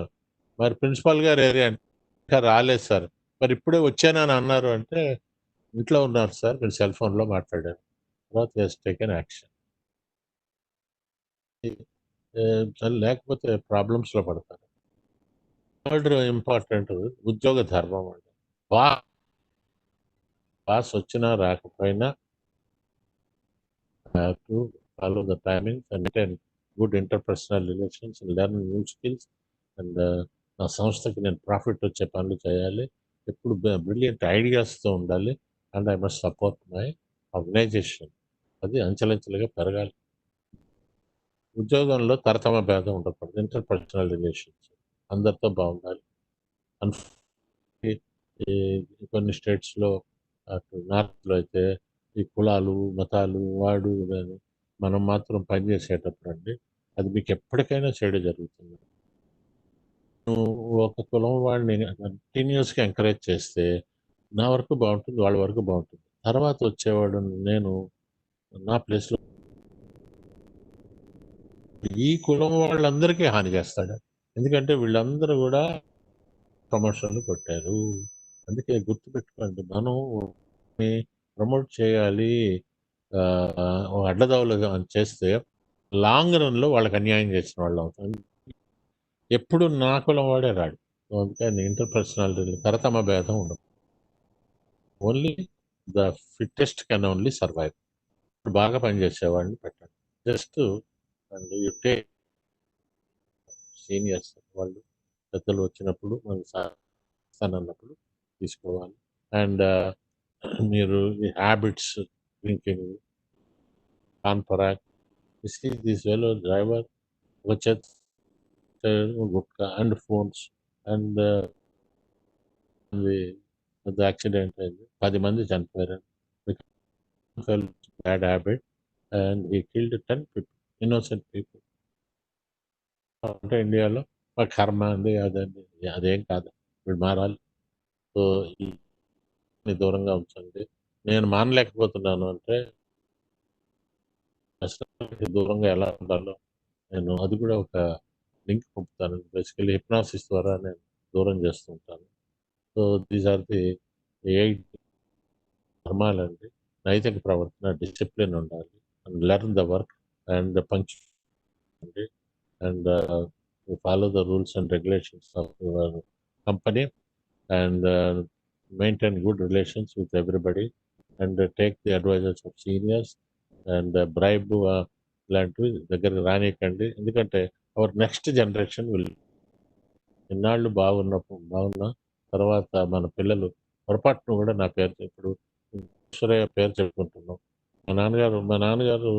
మరి ప్రిన్సిపాల్ గారు ఏరియా ఇంకా రాలేదు సార్. మరి ఇప్పుడే వచ్చానని అన్నారు అంటే, ఇంట్లో ఉన్నారు సార్, మీరు సెల్ ఫోన్లో మాట్లాడారు. తర్వాత టేకెన్ యాక్షన్. లేకపోతే ప్రాబ్లమ్స్లో పడతారు. థర్డ్ ఇంపార్టెంట్ ఉద్యోగ ధర్మం అండి. బాస్ వచ్చినా రాకపోయినా have to follow the timings and maintain good interpersonal relations and learn new skills. And నా సంస్థకి నేను ప్రాఫిట్ వచ్చే పనులు చేయాలి, ఎప్పుడు బ్రిలియంట్ ఐడియాస్తో ఉండాలి. And I must support my organisation. అది అంచెలంచెలుగా పెరగాలి. ఉద్యోగంలో తరతమ భేదం ఉండకూడదు. ఇంటర్పర్సనల్ రిలేషన్స్ అందరితో బాగుండాలి. కొన్ని స్టేట్స్లో, అటు నార్త్లో అయితే ఈ కులాలు మతాలు వాడు మనం మాత్రం పనిచేసేటప్పుడు అండి, అది మీకు ఎప్పటికైనా చెడు జరుగుతుంది. ఒక కులం వాడిని కంటిన్యూస్గా ఎంకరేజ్ చేస్తే నా వరకు బాగుంటుంది, వాళ్ళ వరకు బాగుంటుంది. తర్వాత వచ్చేవాడు నేను నా ప్లేస్లో ఈ కులం వాళ్ళందరికీ హాని చేస్తాడు. ఎందుకంటే వీళ్ళందరూ కూడా ప్రమోషన్లు కొట్టారు. అందుకే గుర్తుపెట్టుకోండి, మనం ప్రమోట్ చేయాలి, అడ్డదవలు చేస్తే లాంగ్ రన్లో వాళ్ళకి అన్యాయం చేసిన వాళ్ళు అవుతాం. ఎప్పుడు నా కులం వాడే రాడు. అందుకని ఇంటర్పర్సనాలిటీ తరతమ భేదం ఉండదు. Only the fittest can only survive. బాగా పనిచేసేవాడిని పెట్టండి. Just and you take seniors, వాళ్ళు పెద్దలు వచ్చినప్పుడు మనకి అన్నప్పుడు తీసుకోవాలి. అండ్ మీరు ఈ హ్యాబిట్స్, డ్రింకింగ్, కాన్పరాక్, దిస్ వెలో డ్రైవర్ వచ్చేది gutka and phones and accident అయింది, 10 మంది చనిపోయారు. Bad habit and he killed 10 people, innocent people. అంటే ఇండియాలో కర్మ అండి అదండి, అదేం కాదు, వీడు మారాలి. సో ఈ దూరంగా ఉంచండి. నేను మానలేకపోతున్నాను అంటే దూరంగా ఎలా ఉండాలో నేను అది కూడా ఒక లింక్ పంపుతాను. బేసికలీ హిప్నాసిస్ ద్వారా నేను దూరం చేస్తూ ఉంటాను. సో దీస్ ఆర్ ది 8 ధర్మాలండి. నైతిక ప్రవర్తన, డిసిప్లిన్ ఉండాలి, and learn the work and అండి, and follow the rules and regulations of your company and maintain good relations with everybody and take the advices of seniors and bribe ఇలాంటివి దగ్గరికి రానియకండి. ఎందుకంటే our next generation will ఇన్నాళ్ళు బాగున్న తర్వాత మన పిల్లలు పొరపాటును కూడా నా పేరు ఇప్పుడు విశ్వేశ్వరయ్య పేరు చెప్పుకుంటున్నాం. మా నాన్నగారు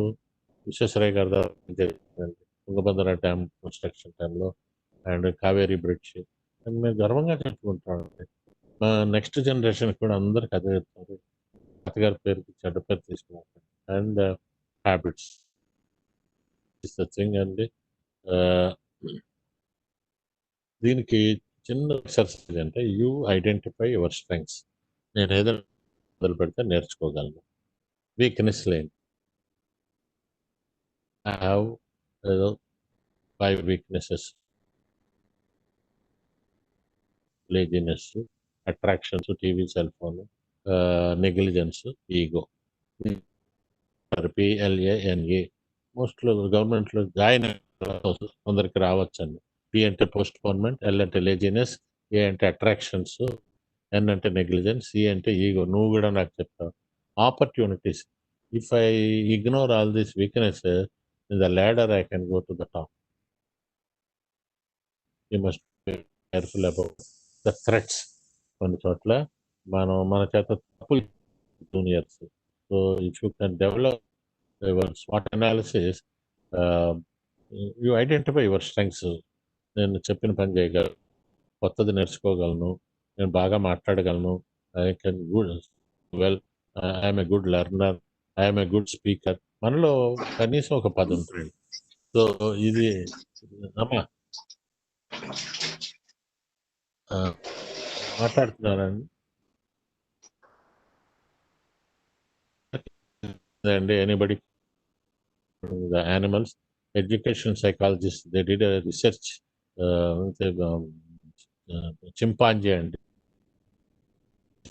విశ్వేశ్వరయ్య గారి ద్వారా పనిచేసిందండి తుంగభద్ర డ్యామ్ కన్స్ట్రక్షన్ టైంలో అండ్ కావేరీ బ్రిడ్జ్. అండ్ మేము గర్వంగా చెప్పుకుంటామండి. మా నెక్స్ట్ జనరేషన్ కూడా అందరికి అదే చెప్తారు, తాతగారి పేరుకి చెడ్డ పేరు తీసుకున్నారు. And habits is the thing అండి. దీనికి చిన్న ఎక్సర్సైజ్ అంటే యూ ఐడెంటిఫై యువర్ స్ట్రెంగ్స్. నేను ఏదైనా మొదలు పెడితే నేర్చుకోగలను. వీక్నెస్ లేని ఐ హ్యావ్ ఏదో 5 weaknesses: laziness, attractions, TV, cell phone, negligence, ego. PLANA మోస్ట్లో గవర్నమెంట్లో జాయిన్ కొందరికి రావచ్చండి. P అంటే పోస్ట్పోన్మెంట్, L అంటే లేజినెస్, A అంటే అట్రాక్షన్స్, N అంటే నెగ్లిజెన్స్, C అంటే ఈగో. నువ్వు కూడా నాకు చెప్తావు. Opportunities, if I ignore all these weaknesses in the ladder I can go to the top. You must be careful about the threats. కొన్ని చోట్ల మన చేత తప్పులు juniors. So if you can develop your swat analysis, you identify your strengths. నేను చెప్పిన పని చేయగలను, కొత్తది నేర్చుకోగలను, నేను బాగా మాట్లాడగలను, I can good well, I'm a good learner, I'm a good speaker. మనలో కనీసం ఒక 10 ఉంటుంది. సో ఇది అమ్మా మాట్లాడుతున్నానండి అండి. Anybody, the animals, education psychologists, they did a research with chimpanzee and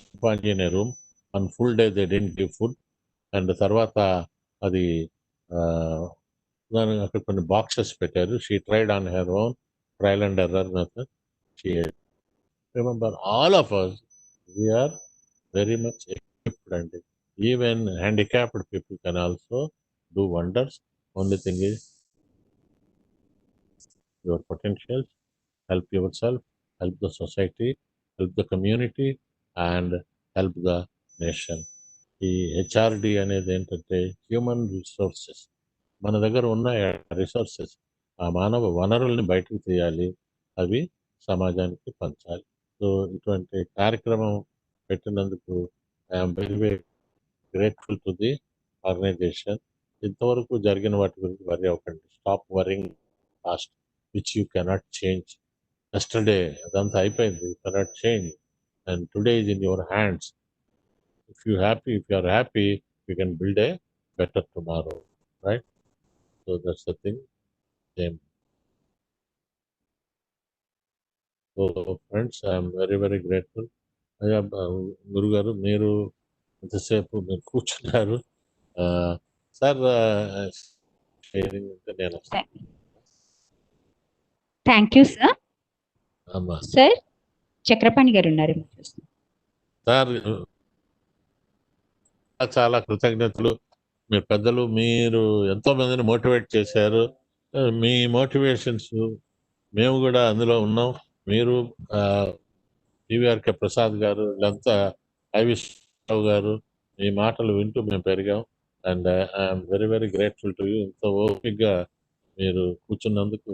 chimpanzee in a room. On full day they didn't give food, and తర్వాత అది దాని అక్కడ కొన్ని బాక్సెస్ పెట్టారు. She tried on her own trial and error method. She remember all of us, we are very much equipped, and even handicapped people can also do wonders. Only thing is your potentials, help yourself, help the society, help the community, and help the nation. ఈ HRD అనేది ఏంటంటే human resources. మన దగ్గర ఉన్న resources, ఆ మానవ వనరుల్ని బయటకు తీయాలి, అవి సమాజానికి పంచాలి. సో ఇటువంటి కార్యక్రమం పెట్టినందుకు I'm very very grateful to the organisation. ఇంతవరకు జరిగిన వాటి గురించి వరి అవ్వకండి. Stop worrying past which you cannot change. Yesterday అదంతా అయిపోయింది, you cannot change, and today is in your hands. If you are happy, you can build a better tomorrow, right? So that's the thing. same. So friends, I'm very, very grateful. అయ్యా గురుగారు, మీరు ఎంతసేపు మీరు కూర్చున్నారు. Sir sharing అంటే నేను
thank you sir.
అమ్మా
sir Chakrapani గారు ఉన్నారు.
సార్ చాలా కృతజ్ఞతలు. మీరు పెద్దలు, మీరు ఎంతో మందిని మోటివేట్ చేశారు. మీ మోటివేషన్స్ మేము కూడా అందులో ఉన్నాం. మీరు పివిఆర్కే ప్రసాద్ గారు, వీళ్ళంతా ఐవిశ్రావు గారు, మీ మాటలు వింటూ మేము పెరిగాం. And I'm very, very grateful to you. ఇంత ఓపికగా మీరు కూర్చున్నందుకు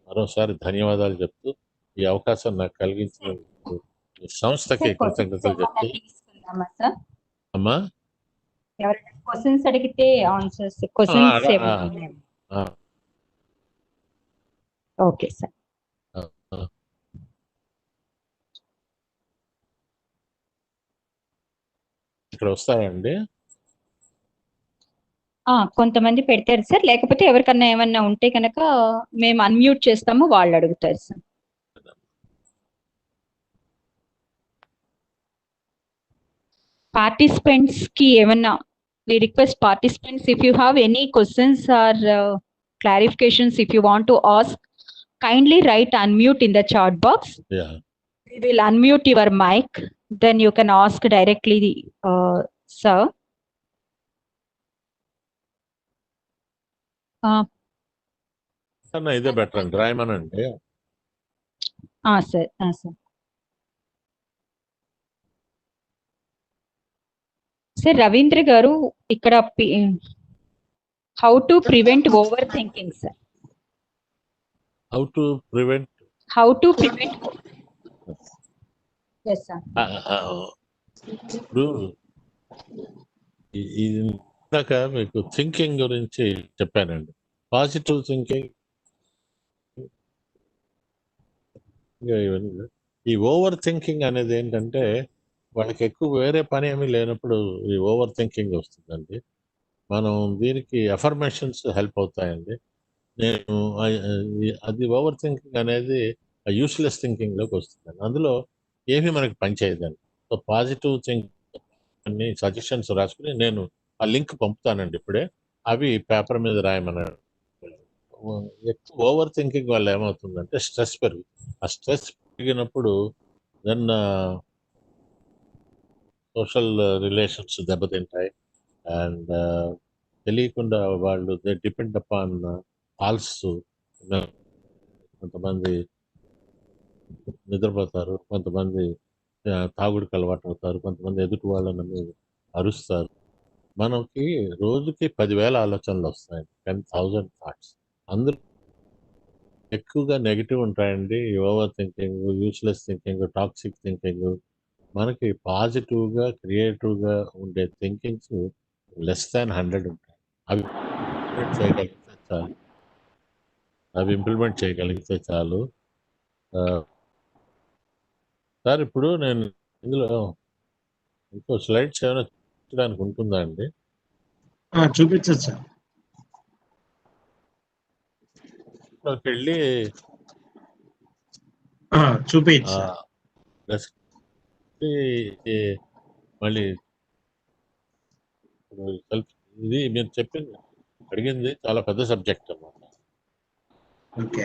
మరోసారి ధన్యవాదాలు చెప్తూ, ఈ అవకాశం నాకు కలిగించినందుకు ఈ సంస్థకి కృతజ్ఞతలు చెప్తూ. అమ్మా
ఎవరైనా క్వశ్చన్స్ అడిగితే ఆన్సర్స్ క్వశ్చన్స్ ఓకే సార్.
ఇక్కడ వస్తాయండి.
కొంతమంది పెడతారు సార్, లేకపోతే ఎవరికన్నా ఏమన్నా ఉంటే కనుక మేము అన్మ్యూట్ చేస్తాము, వాళ్ళు అడుగుతారు సార్. పార్టిసిపెంట్స్ కి ఏమన్నా, we request participants, if you have any questions or clarifications, if you want to ask, kindly write unmute in the chat box.
Yeah.
We will unmute your mic, then you can ask directly, sir.
ఇదే better అండి, రాయమనండి.
Sir sir sir Ravindra గారు ఇక్కడ how to prevent over thinking sir.
How to prevent
yes sir.
ఇప్పుడు ఇందాక మీకు thinking గురించి చెప్పానండి. Positive thinking, ఈ ఓవర్ థింకింగ్ అనేది ఏంటంటే, వాళ్ళకి ఎక్కువ వేరే పని ఏమీ లేనప్పుడు ఈ ఓవర్ థింకింగ్ వస్తుందండి. మనం దీనికి అఫర్మేషన్స్ హెల్ప్ అవుతాయండి. నేను అది ఓవర్ థింకింగ్ అనేది యూస్లెస్ థింకింగ్లోకి వస్తుందండి. అందులో ఏమీ మనకి పనిచేయదండి. సో పాజిటివ్ థింకింగ్ అన్ని సజెషన్స్ రాసుకుని నేను ఆ లింక్ పంపుతానండి ఇప్పుడే. అవి పేపర్ మీద రాయమన్నాడు. ఎక్కువ ఓవర్ థింకింగ్ వల్ల ఏమవుతుందంటే స్ట్రెస్ పెరుగుతుంది. ఆ స్ట్రెస్ పెరిగినప్పుడు దెన్ సోషల్ రిలేషన్స్ దెబ్బతింటాయి. అండ్ తెలియకుండా వాళ్ళు దే డిపెండ్ అపాన్ కాల్స్. కొంతమంది నిద్రపోతారు, కొంతమంది తాగుడికి అలవాటు అవుతారు, కొంతమంది ఎదుటి వాళ్ళని అరుస్తారు. మనకి రోజుకి 10,000 ఆలోచనలు వస్తాయండి, 10,000 థాట్స్. అందులో ఎక్కువగా నెగిటివ్ ఉంటాయండి. Over thinking, useless thinking, toxic thinking. మనకి పాజిటివ్గా, క్రియేటివ్గా ఉండే థింకింగ్స్ లెస్ దాన్ 100 ఉంటాయి. అవి ఇంప్లిమెంట్ చేయగలిగితే చాలు. సార్ ఇప్పుడు నేను ఇందులో ఇంకో స్లైడ్స్ ఏమైనా చూపించడానికి ఉంటుందా అండి?
చూపించచ్చు సార్.
వెళ్ళి
చూపించు
మళ్ళీ ఇది మీరు చెప్పింది అడిగింది చాలా పెద్ద సబ్జెక్ట్ అన్నమాట.
ఓకే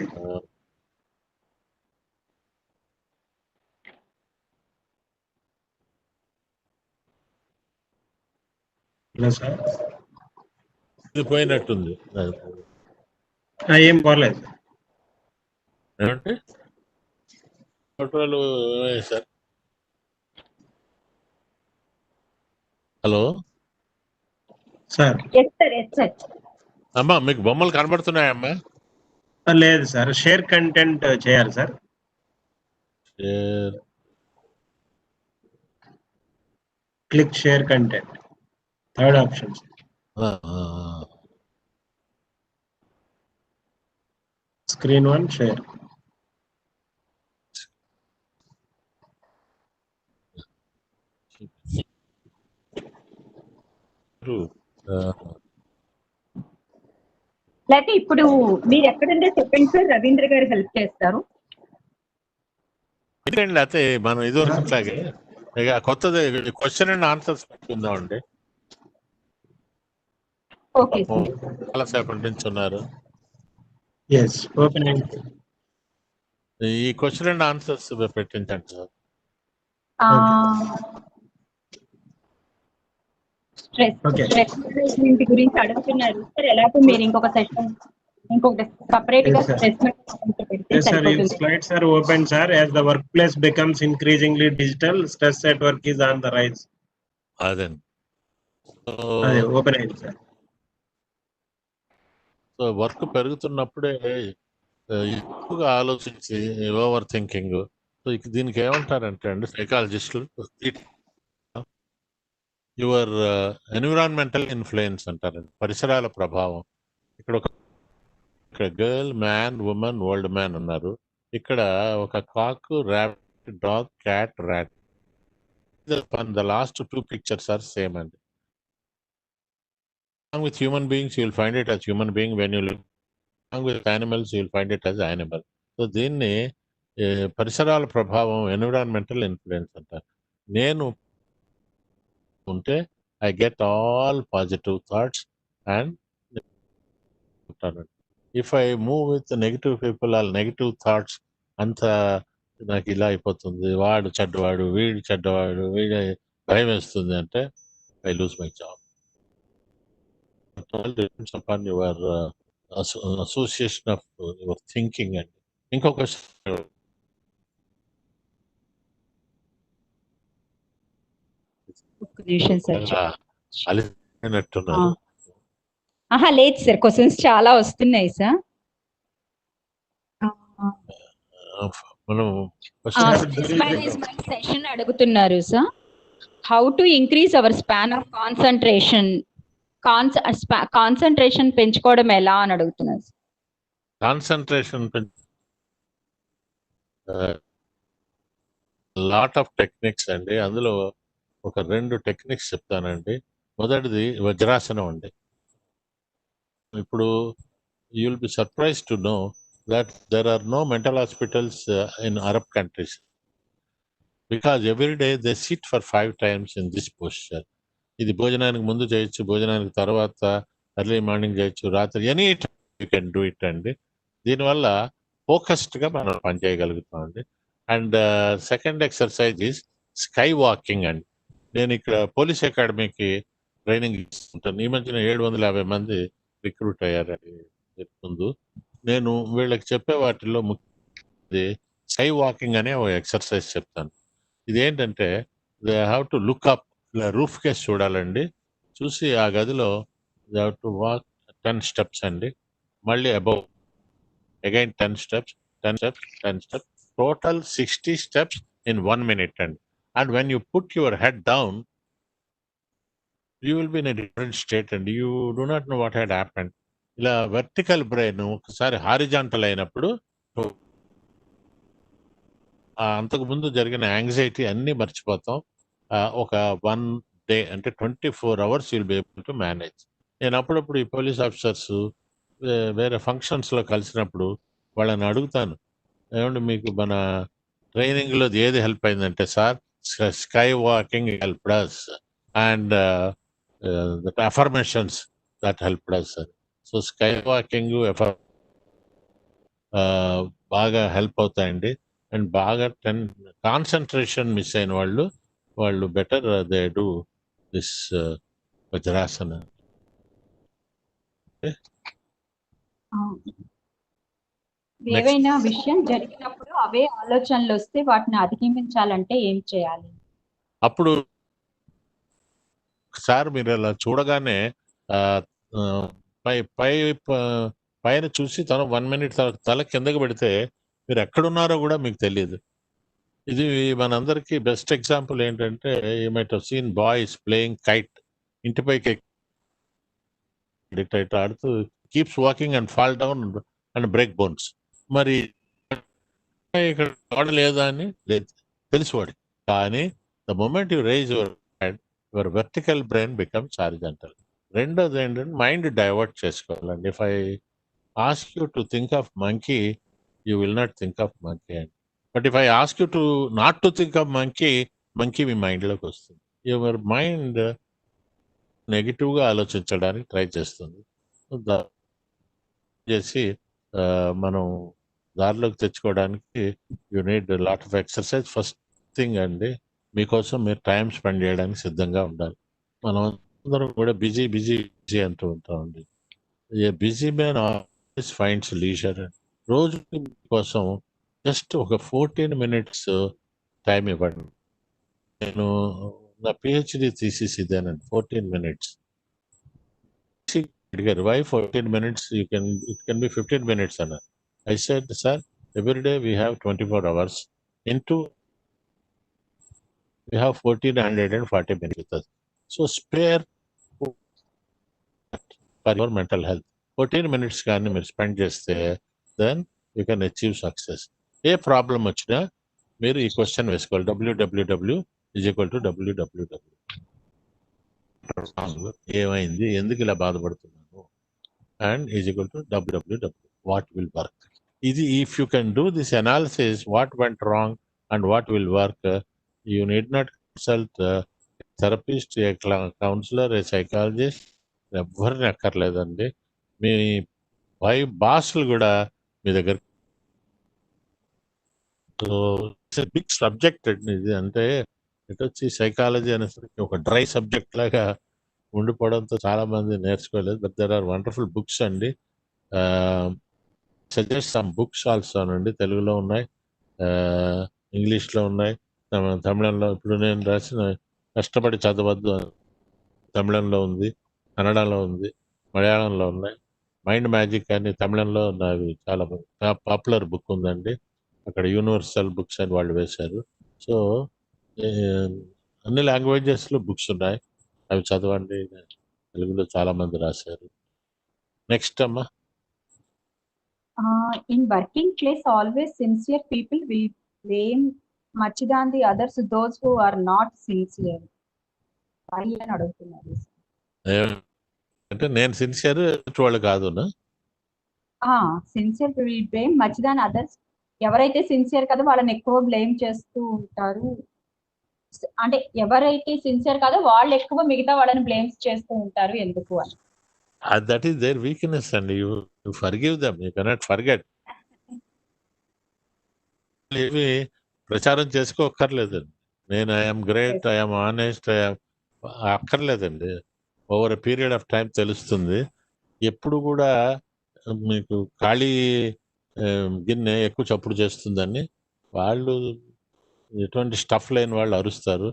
ఇది పోయినట్టుంది.
ఏం పర్లేదు
ఏమంటే ఫోటోలు సార్. Hello
sir.
అమ్మా మీకు బొమ్మలు కనబడుతున్నాయమ్మా?
లేదు సార్, షేర్ కంటెంట్ చేయాలి sir. Click share content, third option. Screen 1 share.
లేకపోతే ఇప్పుడు మీరు ఎక్కడుంటే చెప్పండి సార్, రవీంద్ర గారు హెల్ప్ చేస్తారు.
లేకపోతే మనం ఇదివరకు అట్లాగే ఇక కొత్తది క్వశ్చన్ అండ్ ఆన్సర్స్ పెట్టుకుందామండి.
Okay sir.
చాలా సేపటి నుంచి ఉన్నారు. ఈ క్వశ్చన్ అండ్ ఆన్సర్స్ పెట్టించండి సార్.
స్ట్రెస్ మేనేజ్మెంట్ గురించి అడుగుతున్నారు సార్. ఎలాగో మీరు ఇంకొక సెషన్ ఇంకొక సెపరేట్ గా స్ట్రెస్ మేనేజ్మెంట్ పెడితే సరిపోతుంది.
Slides are open, sir. As the workplace becomes increasingly digital, stress at work is on the rise.
అదండి.
ఓపెన్ అయింది సార్.
సో వర్క్ పెరుగుతున్నప్పుడే ఎక్కువగా ఆలోచించి ఓవర్ థింకింగ్. సో దీనికి ఏమంటారంటే అండి సైకాలజిస్టులు, యువర్ ఎన్విరాన్మెంటల్ ఇన్ఫ్లుయెన్స్ అంటారండి, పరిసరాల ప్రభావం. ఇక్కడ girl, man, woman, old man ఉన్నారు. ఇక్కడ ఒక cock, rat, dog, cat, rat. The last 2 pictures are same అండి. Along with human beings, you will find it as human being. When you look along with animals, you will find it as animal. So దీన్ని పరిసరాల ప్రభావం, environmental influence అంటారు. నేను ఉంటే I get all positive thoughts and if I move with negative people, all negative thoughts, అంత నాకు ఇలా అయిపోతుంది, వాడు చెడ్డవాడు, వీడు చెడ్డవాడు, వీడు భయం వేస్తుంది అంటే I lose my job. Depends upon your association of your thinking. And ఇంకో క్వశ్చన్ అలిసినట్టున్నారు.
లేదు సార్, క్వశ్చన్స్ చాలా వస్తున్నాయి సార్.
మనం
సెషన్ అడుగుతున్నారు sir. How to increase hour span of concentration పెంచుకోవడం ఎలా అని అడుగుతున్నారు.
కాన్సన్ట్రేషన్ లాట్ ఆఫ్ టెక్నిక్స్ అండి. అందులో ఒక 2 టెక్నిక్స్ చెప్తానండి. మొదటిది వజ్రాసనం అండి. ఇప్పుడు you will be surprise to know that there are no mental hospitals in Arab countries because every day they sit for 5 times in this posture. ఇది భోజనానికి ముందు చేయొచ్చు, భోజనానికి తర్వాత, ఎర్లీ మార్నింగ్ చేయొచ్చు, రాత్రి, any time you can do it అండి. దీనివల్ల ఫోకస్డ్గా మనం పని చేయగలుగుతాం అండి. And second exercise is sky walking అండి. నేను ఇక్కడ పోలీస్ అకాడమీకి ట్రైనింగ్ ఇస్తుంటాను. ఈ మధ్యన 750 మంది రిక్రూట్ అయ్యారని ముందు. నేను వీళ్ళకి చెప్పే వాటిల్లో ముఖ్య స్కై వాకింగ్ అనే ఒక ఎక్సర్సైజ్ చెప్తాను. ఇదేంటంటే they have to look up, ఇలా రూఫ్ కేసు చూడాలండి. చూసి ఆ గదిలో they have to walk 10 steps అండి. మళ్ళీ above again 10 steps, total 60 steps in 1 minute అండి. And when you put your head down you will be in a different state అండి. You do not know what had happened. ఇలా vertical brain ఒకసారి horizontal అయినప్పుడు అంతకు ముందు జరిగిన anxiety అన్నీ మర్చిపోతాం. ఒక 1 day అంటే 24 hours will be able to manage. నేను అప్పుడప్పుడు ఈ పోలీస్ ఆఫీసర్స్ వేరే ఫంక్షన్స్లో కలిసినప్పుడు వాళ్ళని అడుగుతాను, ఏమంటే మీకు మన ట్రైనింగ్లో ఏది హెల్ప్ అయిందంటే, sir sky walking helped us and that affirmations that helped us sir. So sky walking బాగా హెల్ప్ అవుతాయండి. అండ్ బాగా కాన్సన్ట్రేషన్ మిస్ అయిన వాళ్ళు బెటర్ దే డూ దిస్ వజ్రాసన.
ఏవైనా విషయం జరిగినప్పుడు అవే ఆలోచనలు వస్తే వాటిని అధిగమించాలంటే ఏం చేయాలి?
అప్పుడు ఒకసారి మీరు అలా చూడగానే పైన చూసి 1 minute తల కిందకి పెడితే మీరు ఎక్కడున్నారో కూడా మీకు తెలియదు. ఇది మనందరికీ బెస్ట్ ఎగ్జాంపుల్ ఏంటంటే, you might have seen boys playing kite. ఇంటిపైకి ఆడుతూ keeps walking and fall down and break bones. మరి ఇక్కడ వాడు లేదా అని లేదు, తెలుసు వాడు. కానీ the moment you raise your hand, your vertical brain becomes horizontal. రెండోది ఏంటంటే మైండ్ డైవర్ట్ చేసుకోవాలండి. If I ask you to think of monkey, you will not think of monkey. But if I ask you to not to think of monkey మీ మైండ్లోకి వస్తుంది. Your mind నెగిటివ్గా ఆలోచించడానికి try చేస్తుంది. చేసి మనం దారిలోకి తెచ్చుకోవడానికి you need lot of exercise. First thing అండి, మీకోసం మీరు టైం స్పెండ్ చేయడానికి సిద్ధంగా ఉండాలి. మనం అందరం కూడా బిజీ బిజీ బిజీ అంటూ ఉంటామండి. A busy man always finds leisure. రోజుకి కోసం జస్ట్ ఒక 14 minutes టైం ఇవ్వండి. నేను నా పిహెచ్డి థీసిస్ ఇదేనండి, 14 minutes. అడిగారు, why 14 minutes? It can be 15 minutes అన్నారు. I said, sir, every day we have 24 hours. Into we have 1440 minutes with us. So spare for your mental health. 14 minutes కానీ మీరు spend చేస్తే then you can achieve success. ఏ problem వచ్చినా మీరు ఈ question వేసుకోవాలి, www ఏమైంది, ఎందుకు ఇలా బాధపడుతున్నాను, and www what will work. ఇది if you can do this analysis, what went wrong and what will work, you need not consult therapist, a counsellor, a psychologist, ఎవరిని అక్కర్లేదండి. మీ బాసులు కూడా మీ దగ్గర. సో ఇట్స్ బిగ్ సబ్జెక్ట్ అండి ఇది. అంటే ఇటు వచ్చి సైకాలజీ అనేసరికి ఒక డ్రై సబ్జెక్ట్ లాగా ఉండిపోవడంతో చాలా మంది నేర్చుకోలేదు. But there are wonderful books అండి. సజెస్ట్ సమ్ బుక్స్ ఆల్సో అండి. తెలుగులో ఉన్నాయి, ఇంగ్లీష్లో ఉన్నాయి, తమిళంలో. ఇప్పుడు నేను రాసిన కష్టపడి చదవద్దు తమిళంలో ఉంది, కన్నడలో ఉంది, మలయాళంలో ఉన్నాయి. మైండ్ మ్యాజిక్ అని తమిళంలో నావి చాలా పాపులర్ బుక్ ఉందండి. అక్కడ యూనివర్సల్ బుక్స్ అని వాళ్ళు వేశారు. సో అన్ని లాంగ్వేజెస్లో బుక్స్ ఉన్నాయి, అవి చదవండి. తెలుగులో చాలా మంది రాశారు. నెక్స్ట్ అమ్మా.
In working class, always sincere people will blame much than the others, those who are not sincere. Why అని అడుగుతున్నారు.
అంటే నేను సిన్సియర్, వాళ్ళు కాదు.
Sincere will blame much than others. ఎవరైతే సిన్సియర్ కదా వాళ్ళని ఎక్కువ బ్లేమ్ చేస్తూ ఉంటారు. అంటే ఎవరైతే సిన్సియర్ కాదో వాళ్ళు ఎక్కువ మిగతా వాళ్ళని బ్లేమ్స్ చేస్తూ ఉంటారు. ఎందుకు అని.
దట్ ఈస్ దేర్ వీక్నెస్ అండి. You forgive them, you cannot forget. ఇవి ప్రచారం చేసుకోక్కర్లేదండి. నేను ఐఎమ్ గ్రేట్, ఐఎమ్ ఆనెస్ట్, అక్కర్లేదండి. Over a period of time తెలుస్తుంది. ఎప్పుడు కూడా మీకు ఖాళీ గిన్నె ఎక్కువ చప్పుడు చేస్తుందని వాళ్ళు, ఎటువంటి స్టఫ్ లేని వాళ్ళు అరుస్తారు.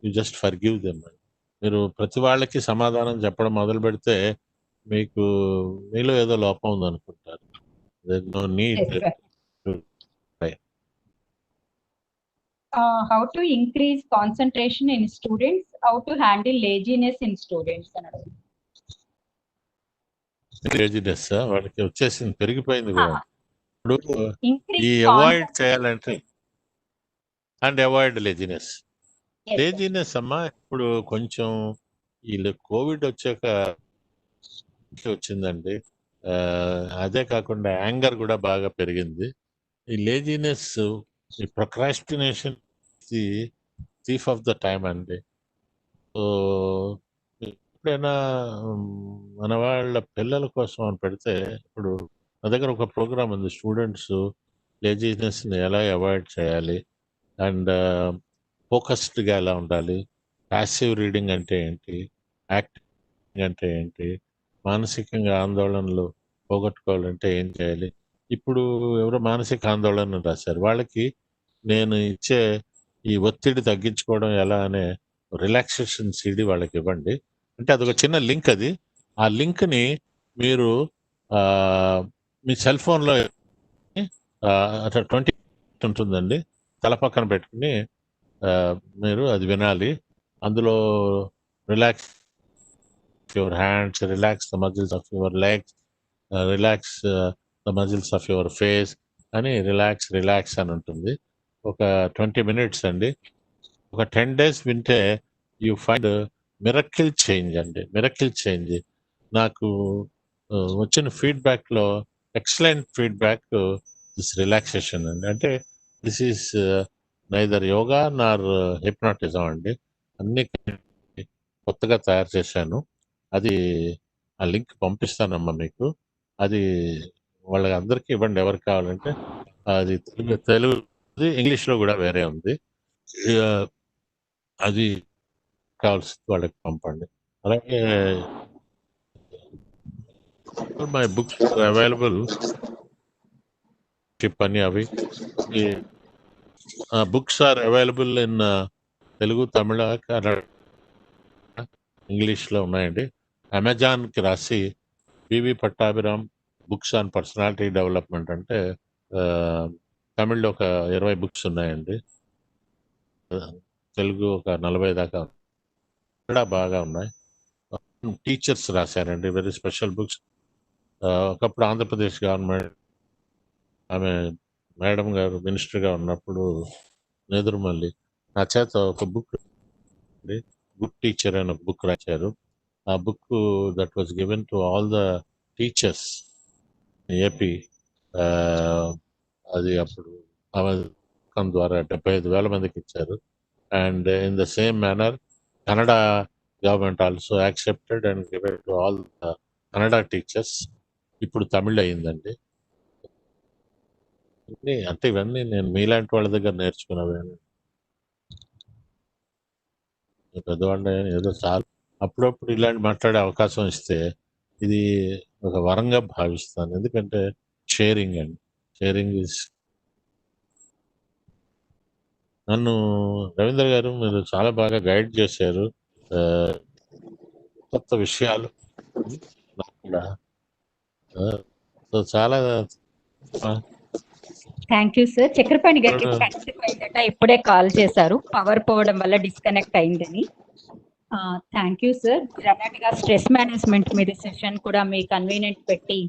You just forgive them. మీరు ప్రతి వాళ్ళకి సమాధానం చెప్పడం మొదలు పెడితే మీకు మీలో ఏదో లోపం ఉందనుకుంటారు. There no need.
How to increase concentration in students, how to handle laziness in students అన్నాడు.
లేజినెస్ వాళ్ళకి వచ్చేసింది, పెరిగిపోయింది కూడా. ఇప్పుడు ఈ అవాయిడ్ చేయాలంటే అండ్ అవాయిడ్ లేజినెస్. లేజినెస్ అమ్మా ఇప్పుడు కొంచెం వీళ్ళు కోవిడ్ వచ్చాక వచ్చిందండి. అదే కాకుండా యాంగర్ కూడా బాగా పెరిగింది. ఈ లేజినెస్, ఈ procrastination the thief of the time అండి. సో ఎప్పుడైనా మన వాళ్ళ పిల్లల కోసం అని పెడితే, ఇప్పుడు నా దగ్గర ఒక ప్రోగ్రామ్ ఉంది, స్టూడెంట్స్ లేజినెస్ని ఎలా అవాయిడ్ చేయాలి అండ్ ఫోకస్డ్గా ఎలా ఉండాలి, ప్యాసివ్ రీడింగ్ అంటే ఏంటి, యాక్టింగ్ అంటే ఏంటి, మానసికంగా ఆందోళనలు పోగొట్టుకోవాలంటే ఏం చేయాలి. ఇప్పుడు ఎవరో మానసిక ఆందోళన రాశారు, వాళ్ళకి నేను ఇచ్చే ఈ ఒత్తిడి తగ్గించుకోవడం ఎలా అనే రిలాక్సేషన్ సీడీ వాళ్ళకి ఇవ్వండి. అంటే అదొక చిన్న లింక్. అది ఆ లింక్ని మీరు మీ సెల్ ఫోన్లో 20 ఉంటుందండి, తల పక్కన పెట్టుకుని మీరు అది వినాలి. అందులో relax your hands, relax the muscles of your legs, relax the muscles of your face అని రిలాక్స్ అని ఉంటుంది. ఒక 20 minutes అండి. ఒక 10 days వింటే యూ ఫైండ్ మిరకిల్ చేంజ్ అండి. మిరకిల్ చేంజ్ నాకు వచ్చిన ఫీడ్బ్యాక్లో ఎక్సలెంట్ ఫీడ్బ్యాక్ దిస్ రిలాక్సేషన్ అండి. అంటే this is neither yoga Nar hypnotism అండి. అన్ని కొత్తగా తయారు చేశాను. అది ఆ లింక్ పంపిస్తానమ్మా మీకు. అది వాళ్ళకి అందరికీ ఇవ్వండి ఎవరికి కావాలంటే. అది తెలుగు ఇంగ్లీష్లో కూడా వేరే ఉంది. అది కావాల్సింది వాళ్ళకి పంపండి. అలాగే మై బుక్స్ అవైలబుల్ షిప్ అని అవి books are available in Telugu, Tamil, Kannada, ఇంగ్లీష్లో ఉన్నాయండి. అమెజాన్కి రాసి PV Pattabhiram books on personality development అంటే తమిళ్లో ఒక 20 బుక్స్ ఉన్నాయండి. తెలుగు ఒక 40 దాకా కూడా బాగా ఉన్నాయి. టీచర్స్ రాశారండి వెరీ స్పెషల్ బుక్స్. ఒకప్పుడు ఆంధ్రప్రదేశ్ గవర్నమెంట్ ఆమె మేడం గారు మినిస్టర్గా ఉన్నప్పుడు నెదురుమల్లి నా చేత ఒక బుక్ గుడ్ టీచర్ అని ఒక బుక్ రాశారు. ఆ book that was given to all the teachers AP. అది అప్పుడు ఆమె ద్వారా 75,000 మందికి ఇచ్చారు. And in the same manner Kannada government also accepted and given to all the Kannada teachers. ఇప్పుడు తమిళ్ అయిందండి. అంటే ఇవన్నీ నేను మీలాంటి వాళ్ళ దగ్గర నేర్చుకున్నవి. పెద్దవాళ్ళని ఏదో చాలా అప్పుడప్పుడు ఇలాంటి మాట్లాడే అవకాశం ఇస్తే ఇది ఒక వరంగా భావిస్తాను. ఎందుకంటే షేరింగ్ అండి. షేరింగ్ ఇస్ నన్ను రవీంద్ర గారు మీరు చాలా బాగా గైడ్ చేశారు. కొత్త విషయాలు నాకు కూడా సో చాలా
థ్యాంక్ యూ సార్. చక్రపాణి గారికి కనెక్ట్ అయిందట, ఇప్పుడే కాల్ చేశారు. పవర్ పోవడం వల్ల డిస్కనెక్ట్ అయిందని. Thank you sir. డ్రామాటిక్ గా స్ట్రెస్ మేనేజ్మెంట్ మీద సెషన్ కూడా మీ కన్వీనియంట్ పెట్టి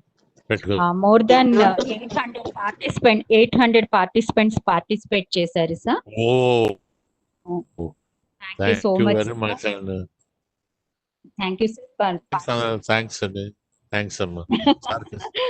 మోర్ దాన్ 800 పార్టిసిపెంట్స్ పార్టిసిపేట్ చేశారు sir. Thank you so much. Thank you sir.
Thanks అండి. థ్యాంక్స్ అమ్మా.